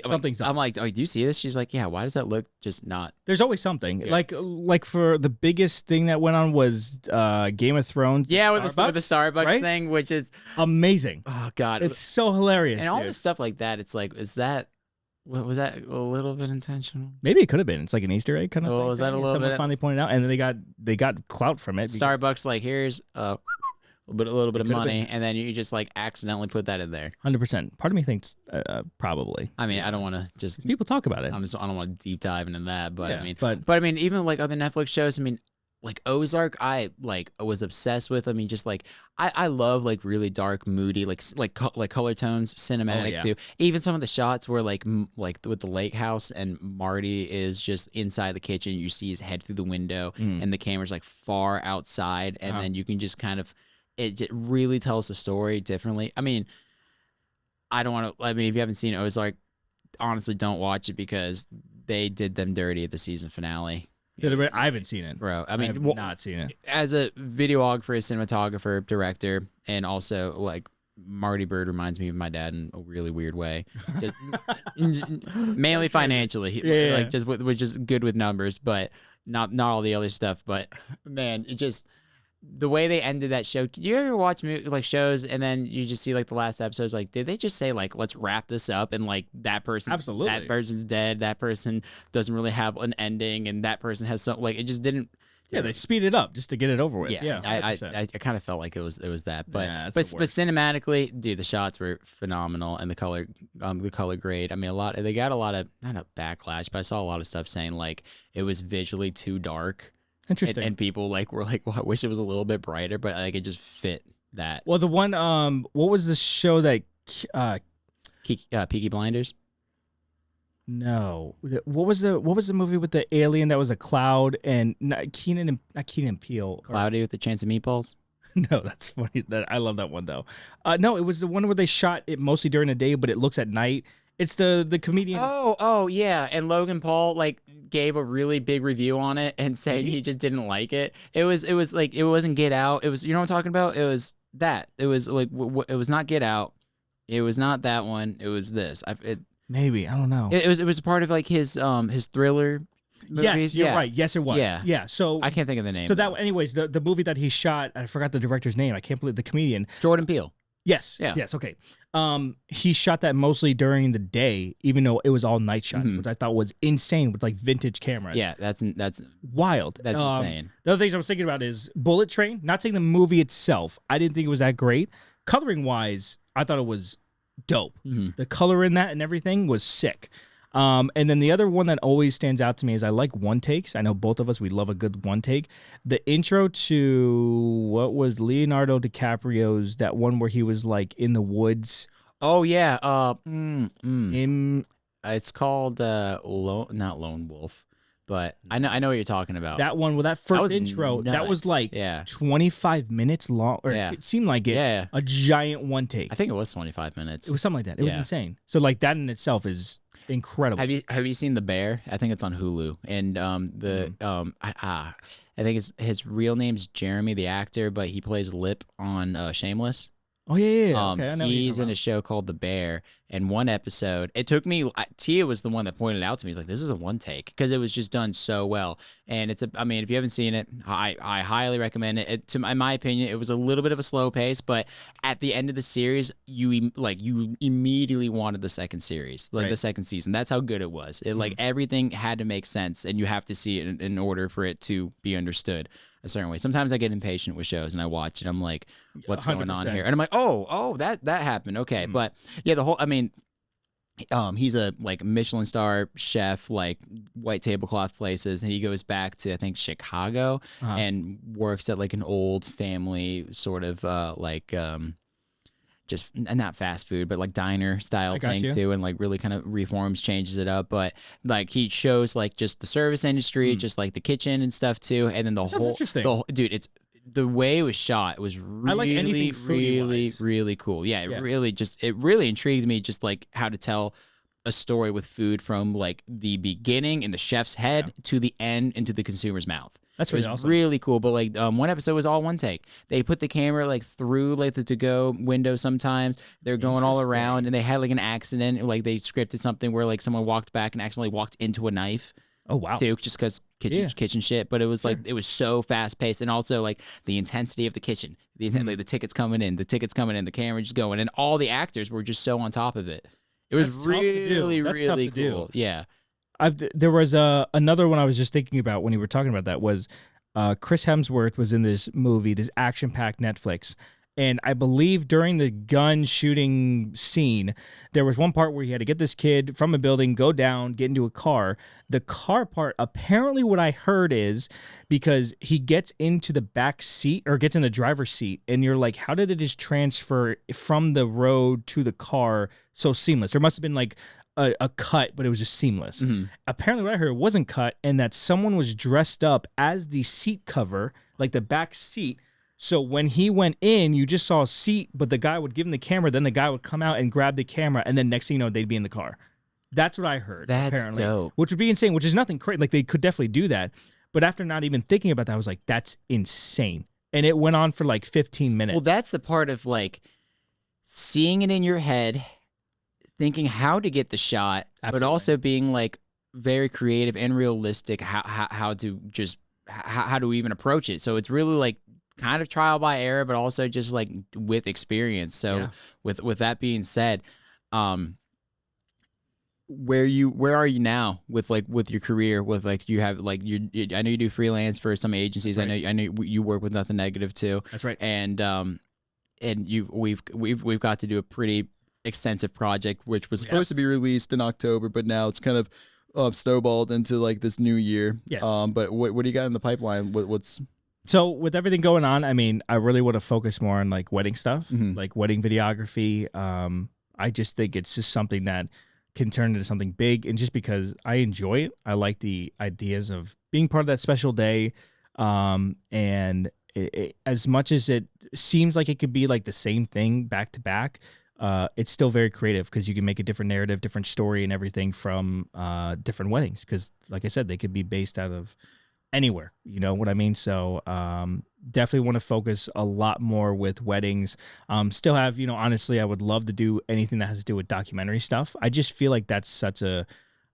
something's up. I'm like, oh, do you see this? She's like, yeah. Why does that look just not? There's always something. Yeah. Like for the biggest thing that went on was Game of Thrones. Yeah, with the Starbucks right? thing, which is amazing. Oh God, it's so hilarious. And all the stuff like that. It's like, was that a little bit intentional? Maybe it could have been. It's like an Easter egg kind of thing. Was that a little bit? Finally pointed out, and then they got clout from it. Starbucks, like, here's a little bit of money, and then you just like accidentally put that in there. 100%. Part of me thinks probably. I mean, I don't want to just people talk about it. I don't want to deep dive into that, but yeah, I mean, but I mean, even like other Netflix shows. I mean, like Ozark, I like was obsessed with. I mean, just like I love like really dark, moody, like color tones, cinematic too. Even some of the shots where like with the lake house and Marty is just inside the kitchen, you see his head through the window, and the camera's like far outside, and then you can just kind of. It really tells the story differently. I mean, I don't want to. I mean, if you haven't seen Ozark, honestly, don't watch it because they did them dirty at the season finale. I haven't seen it, bro. I mean, not seen it. As a videographer, cinematographer, director, and also like Marty Bird reminds me of my dad in a really weird way. Just, mainly financially, like just we're just good with numbers, but not all the other stuff. But man, it just. The way they ended that show. Did you ever watch like shows and then you just see like the last episodes? Like, did they just say like, let's wrap this up and like that person's dead, that person doesn't really have an ending, and that person has some like it just didn't. Yeah, they speed it up just to get it over with. Yeah, I kind of felt like it was that, but cinematically, dude, the shots were phenomenal, and the color grade. I mean, they got a lot of not a backlash, but I saw a lot of stuff saying like it was visually too dark. Interesting. And people like were like, well, I wish it was a little bit brighter, but like it just fit that. Well, the one, what was the show that, Peaky Blinders? No. What was the movie with the alien that was a cloud and not Keenan and Peele? Cloudy with the Chance of Meatballs? No, that's funny. I love that one though. No, it was the one where they shot it mostly during the day, but it looks at night. It's the comedian. Oh yeah, and Logan Paul like gave a really big review on it and saying he just didn't like it. It was like it wasn't Get Out. It was what I'm talking about. It was that. It was like it was not Get Out. It was not that one. It was this. Maybe I don't know. It was a part of like his thriller. Yes, Movies. you're right. Yes, it was. Yeah. So I can't think of the name. So that, anyways, the movie that he shot, I forgot the director's name. I can't believe the comedian Jordan Peele. Yes. Yeah. Yes. Okay. He shot that mostly during the day, even though it was all night shots, which I thought was insane with like vintage cameras. Yeah, that's wild. That's insane. The other things I was thinking about is Bullet Train. Not saying the movie itself, I didn't think it was that great. Coloring wise, I thought it was dope. The color in that and everything was sick. And then the other one that always stands out to me is I like one takes. I know both of us, we love a good one take. The intro to what was Leonardo DiCaprio's, that one where he was like in the woods. Oh yeah. It's called not Lone Wolf, but I know what you're talking about. That one, well, that first was intro, that was nuts. like Yeah. 25 minutes long, or Yeah. it seemed like it. Yeah. A giant one take. I think it was 25 minutes. It was something like that. It was Yeah. insane. So like that in itself is incredible. Have you seen The Bear? I think it's on Hulu. And I think his real name's Jeremy, the actor, but he plays Lip on Shameless. Oh yeah. Okay, I know what you're He's talking in a show called The Bear, and one episode, it took me. Tia was the one that pointed it out to me. He's like, "This is a one take," because it was just done so well. And I mean, if you haven't seen it, I highly recommend it. In my opinion, it was a little bit of a slow pace, but at the end of the series, you immediately wanted the second series, like Right. the second season. That's how good it was. It like everything had to make sense, and you have to see it in order for it to be understood a certain way. Sometimes I get impatient with shows and I watch it. I'm like, what's going on 100%. here? And I'm like, oh, that happened. Okay. But yeah, he's a like Michelin star chef, like white tablecloth places, and he goes back to I think Chicago and works at like an old family sort of just not fast food, but like diner style thing too, and like really kind of reforms, changes it up. But like he shows like just the service industry, just like the kitchen and stuff too, and then the whole, interesting. Dude, it's the way it was shot. It was really, like anything foodie-wise. really cool. Yeah, it really intrigued me, just like how to tell a story with food from like the beginning in the chef's head to the end into the consumer's mouth. That's really awesome. Really cool. But like one episode was all one take. They put the camera like through like the to-go window sometimes. They're going all around, and they had like an accident. Like they scripted something where like someone walked back and accidentally walked into a knife. Oh wow. Too, just because kitchen shit. But it was like it was so fast paced, and also like the intensity of the kitchen. Like the tickets coming in, the camera just going, and all the actors were just so on top of it. It was really cool. Yeah. There was another one I was just thinking about when you were talking about that was Chris Hemsworth was in this movie, this action-packed Netflix. And I believe during the gun shooting scene, there was one part where he had to get this kid from a building, go down, get into a car. The car part, apparently what I heard is because he gets into the back seat or gets in the driver's seat, and you're like, how did it just transfer from the road to the car so seamless? There must have been like a cut, but it was just seamless. Apparently what I heard wasn't cut, and that someone was dressed up as the seat cover, like the back seat. So when he went in, you just saw a seat, but the guy would give him the camera, then the guy would come out and grab the camera, and then next thing you know, they'd be in the car. That's what I heard. That's apparently, dope. which would be insane, which is nothing crazy. Like they could definitely do that. But after not even thinking about that, I was like, that's insane. And it went on for like 15 minutes. Well, that's the part of like seeing it in your head, thinking how to get the shot, but also being like very creative and realistic how to even approach it. So it's really like kind of trial by error, but also just like with experience. So with that being said, where are you now with your career? With like you have like I know you do freelance for some agencies. Right. I know you work with Nothing Negative too. That's right. And we've got to do a pretty extensive project which was supposed to be released in October, but now it's kind of snowballed into like this new year. Yes. But what do you got in the pipeline? What's So with everything going on, I mean, I really want to focus more on like wedding stuff, like wedding videography. I just think it's just something that can turn into something big, and just because I enjoy it, I like the ideas of being part of that special day. And as much as it seems like it could be like the same thing back to back, it's still very creative because you can make a different narrative, different story, and everything from different weddings. Because, like I said, they could be based out of anywhere, you know what I mean? So definitely want to focus a lot more with weddings. Still have, honestly, I would love to do anything that has to do with documentary stuff. I just feel like that's such to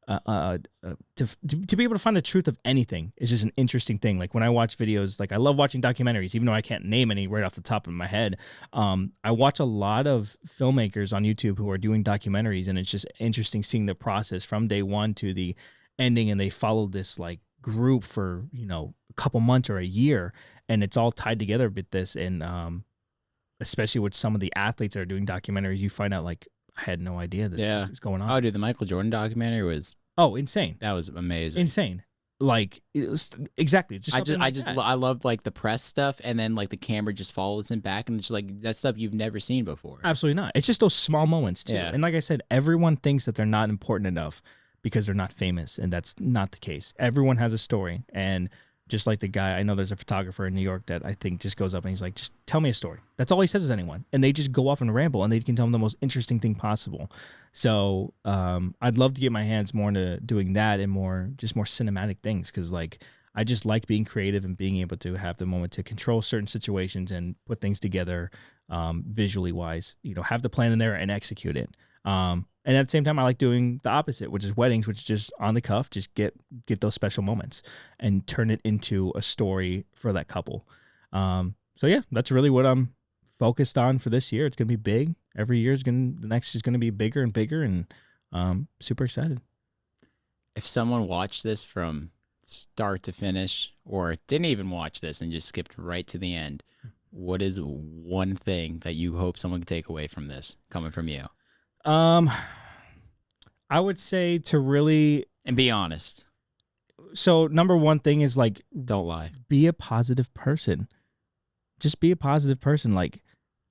be able to find the truth of anything is just an interesting thing. Like when I watch videos, like I love watching documentaries, even though I can't name any right off the top of my head. I watch a lot of filmmakers on YouTube who are doing documentaries, and it's just interesting seeing the process from day one to the ending, and they follow this like group for a couple months or a year, and it's all tied together with this. And especially with some of the athletes that are doing documentaries, you find out like I had no idea this was going on. Oh, dude, the Michael Jordan documentary was insane. That was amazing. Insane. Like it was, exactly. I loved like the press stuff, and then like the camera just follows him back, and it's like that stuff you've never seen before. Absolutely not. It's just those small moments too. Yeah. And like I said, everyone thinks that they're not important enough. because they're not famous, and that's not the case. Everyone has a story, and just like the guy, I know there's a photographer in New York that I think just goes up and he's like, just tell me a story. That's all he says to anyone. And they just go off and ramble, and they can tell them the most interesting thing possible. So I'd love to get my hands more into doing that and more cinematic things, because like I just like being creative and being able to have the moment to control certain situations and put things together visually wise, have the plan in there and execute it. And at the same time, I like doing the opposite, which is weddings, which is just on the cuff, just get those special moments and turn it into a story for that couple. So yeah, that's really what I'm focused on for this year. It's going to be big. Every year the next is going to be bigger and bigger, and super excited. If someone watched this from start to finish, or didn't even watch this and just skipped right to the end, what is one thing that you hope someone can take away from this coming from you? I would say to really, and be honest. So number one thing is like, don't lie. Be a positive person. Just be a positive person. Like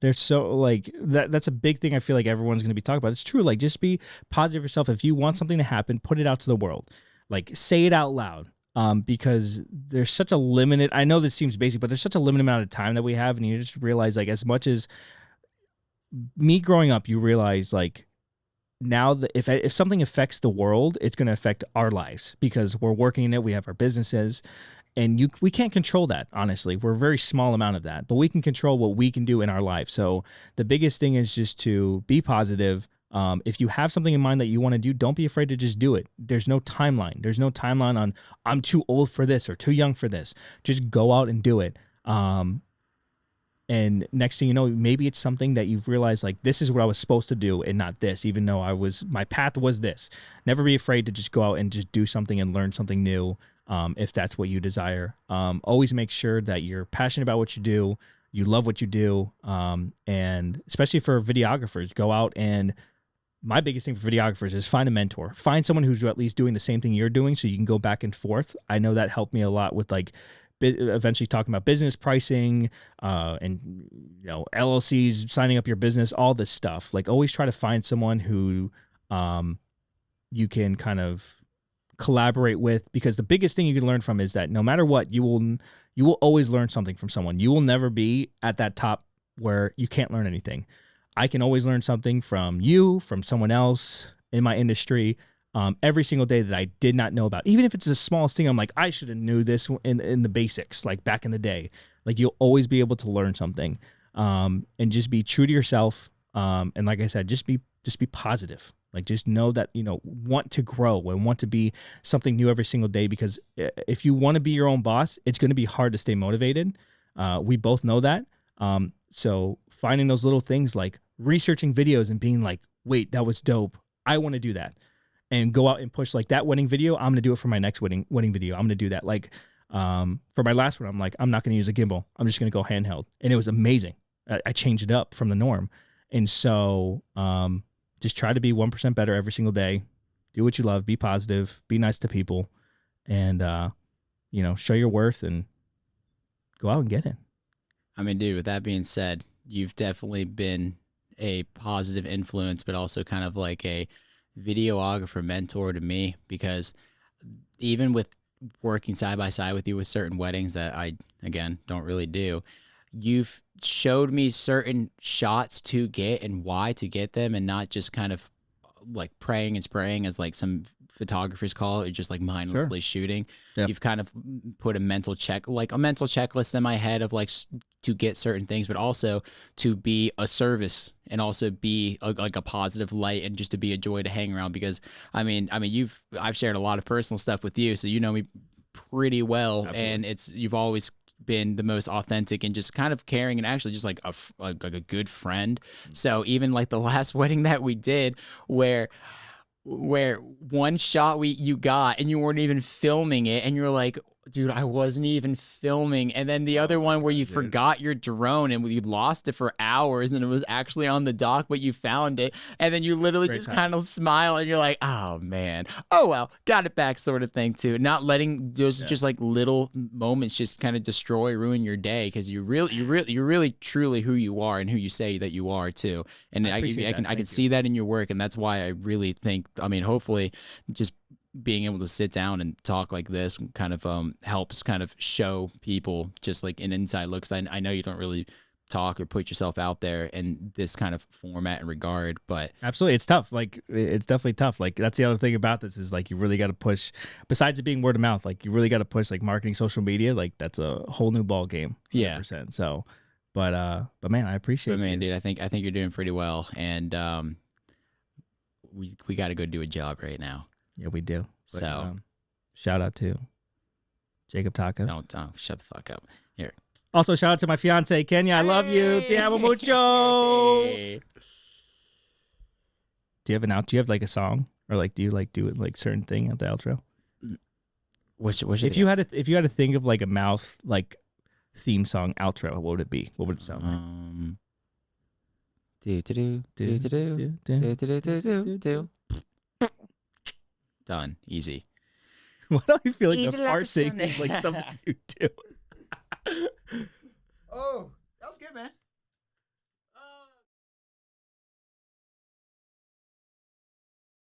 there's so like that's a big thing I feel like everyone's going to be talking about. It's true. Like just be positive yourself. If you want something to happen, put it out to the world. Like say it out loud. Because there's such a limited, I know this seems basic, but there's such a limited amount of time that we have. And you just realize, like, as much as me growing up, you realize like now that if something affects the world, it's going to affect our lives because we're working in it. We have our businesses, and we can't control that. Honestly, we're a very small amount of that, but we can control what we can do in our life. So the biggest thing is just to be positive. If you have something in mind that you want to do, don't be afraid to just do it. There's no timeline. There's no timeline on I'm too old for this or too young for this. Just go out and do it. And next thing you know, maybe it's something that you've realized, like, this is what I was supposed to do and not this, even though my path was this. Never be afraid to just go out and just do something and learn something new, if that's what you desire. Always make sure that you're passionate about what you do, you love what you do, and especially for videographers, go out and my biggest thing for videographers is find a mentor. Find someone who's at least doing the same thing you're doing so you can go back and forth. I know that helped me a lot with like eventually talking about business pricing, and LLCs, signing up your business, all this stuff. Like always try to find someone who you can kind of collaborate with, because the biggest thing you can learn from is that no matter what, you will always learn something from someone. You will never be at that top where you can't learn anything. I can always learn something from you, from someone else in my industry, every single day that I did not know about. Even if it's the smallest thing, I'm like, I should have knew this in the basics, like back in the day. Like you'll always be able to learn something, and just be true to yourself. And like I said, just be positive. Like just know that, want to grow and want to be something new every single day, because if you want to be your own boss, it's going to be hard to stay motivated. We both know that. So finding those little things like researching videos and being like, wait, that was dope. I want to do that, and go out and push like that wedding video. I'm going to do it for my next wedding video. I'm going to do that. Like, for my last one, I'm like, I'm not going to use a gimbal. I'm just going to go handheld. And it was amazing. I changed it up from the norm. And so, just try to be 1% better every single day. Do what you love, be positive, be nice to people, and, show your worth and go out and get it. I mean, dude, with that being said, you've definitely been a positive influence, but also kind of like a videographer mentor to me, because even with working side by side with you with certain weddings that I, again, don't really do, you've showed me certain shots to get and why to get them, and not just kind of like praying and spraying as like some photographers call it, or just like mindlessly shooting. Yep. You've kind of put a mental checklist in my head of like to get certain things, but also to be a service and also be like a positive light, and just to be a joy to hang around. Because I mean, I've shared a lot of personal stuff with you, so you know me pretty well. Absolutely. And you've always been the most authentic and just kind of caring, and actually just like a good friend. So even like the last wedding that we did, where one shot you got and you weren't even filming it, and you're like, dude, I wasn't even filming. And then the other one where you forgot your drone and you lost it for hours, and it was actually on the dock, but you found it. And then you literally kind of smile and you're like, oh man, oh well, got it back, sort of thing too. Not letting those just like little moments just kind of ruin your day, because you're really truly who you are and who you say that you are too. And I can see that in your work, and that's why I really think, hopefully just being able to sit down and talk like this kind of helps kind of show people just like an inside look. Because I know you don't really talk or put yourself out there in this kind of format and regard, but absolutely, it's tough. Like it's definitely tough. Like that's the other thing about this is like you really got to push. Besides it being word of mouth, like you really got to push like marketing, social media. Like that's a whole new ball game. 100%. Yeah. So, but man, I appreciate. But man, you. dude, I think you're doing pretty well, and we got to go do a job right now. Yeah, we do. But, So shout out to Jakob Takos. don't shut the fuck up. Here. Also, shout out to my fiance Kenya. I love you. Te amo mucho. Hey. Do you have an out? Do you have like a song, or like do you like do it like certain thing at the outro? If you had to think of like a mouth like theme song outro, what would it be? What would it sound like? Done. Easy. Why do I feel like Easy the like a parsing Sunday. is like something you do? Oh, that was good, man.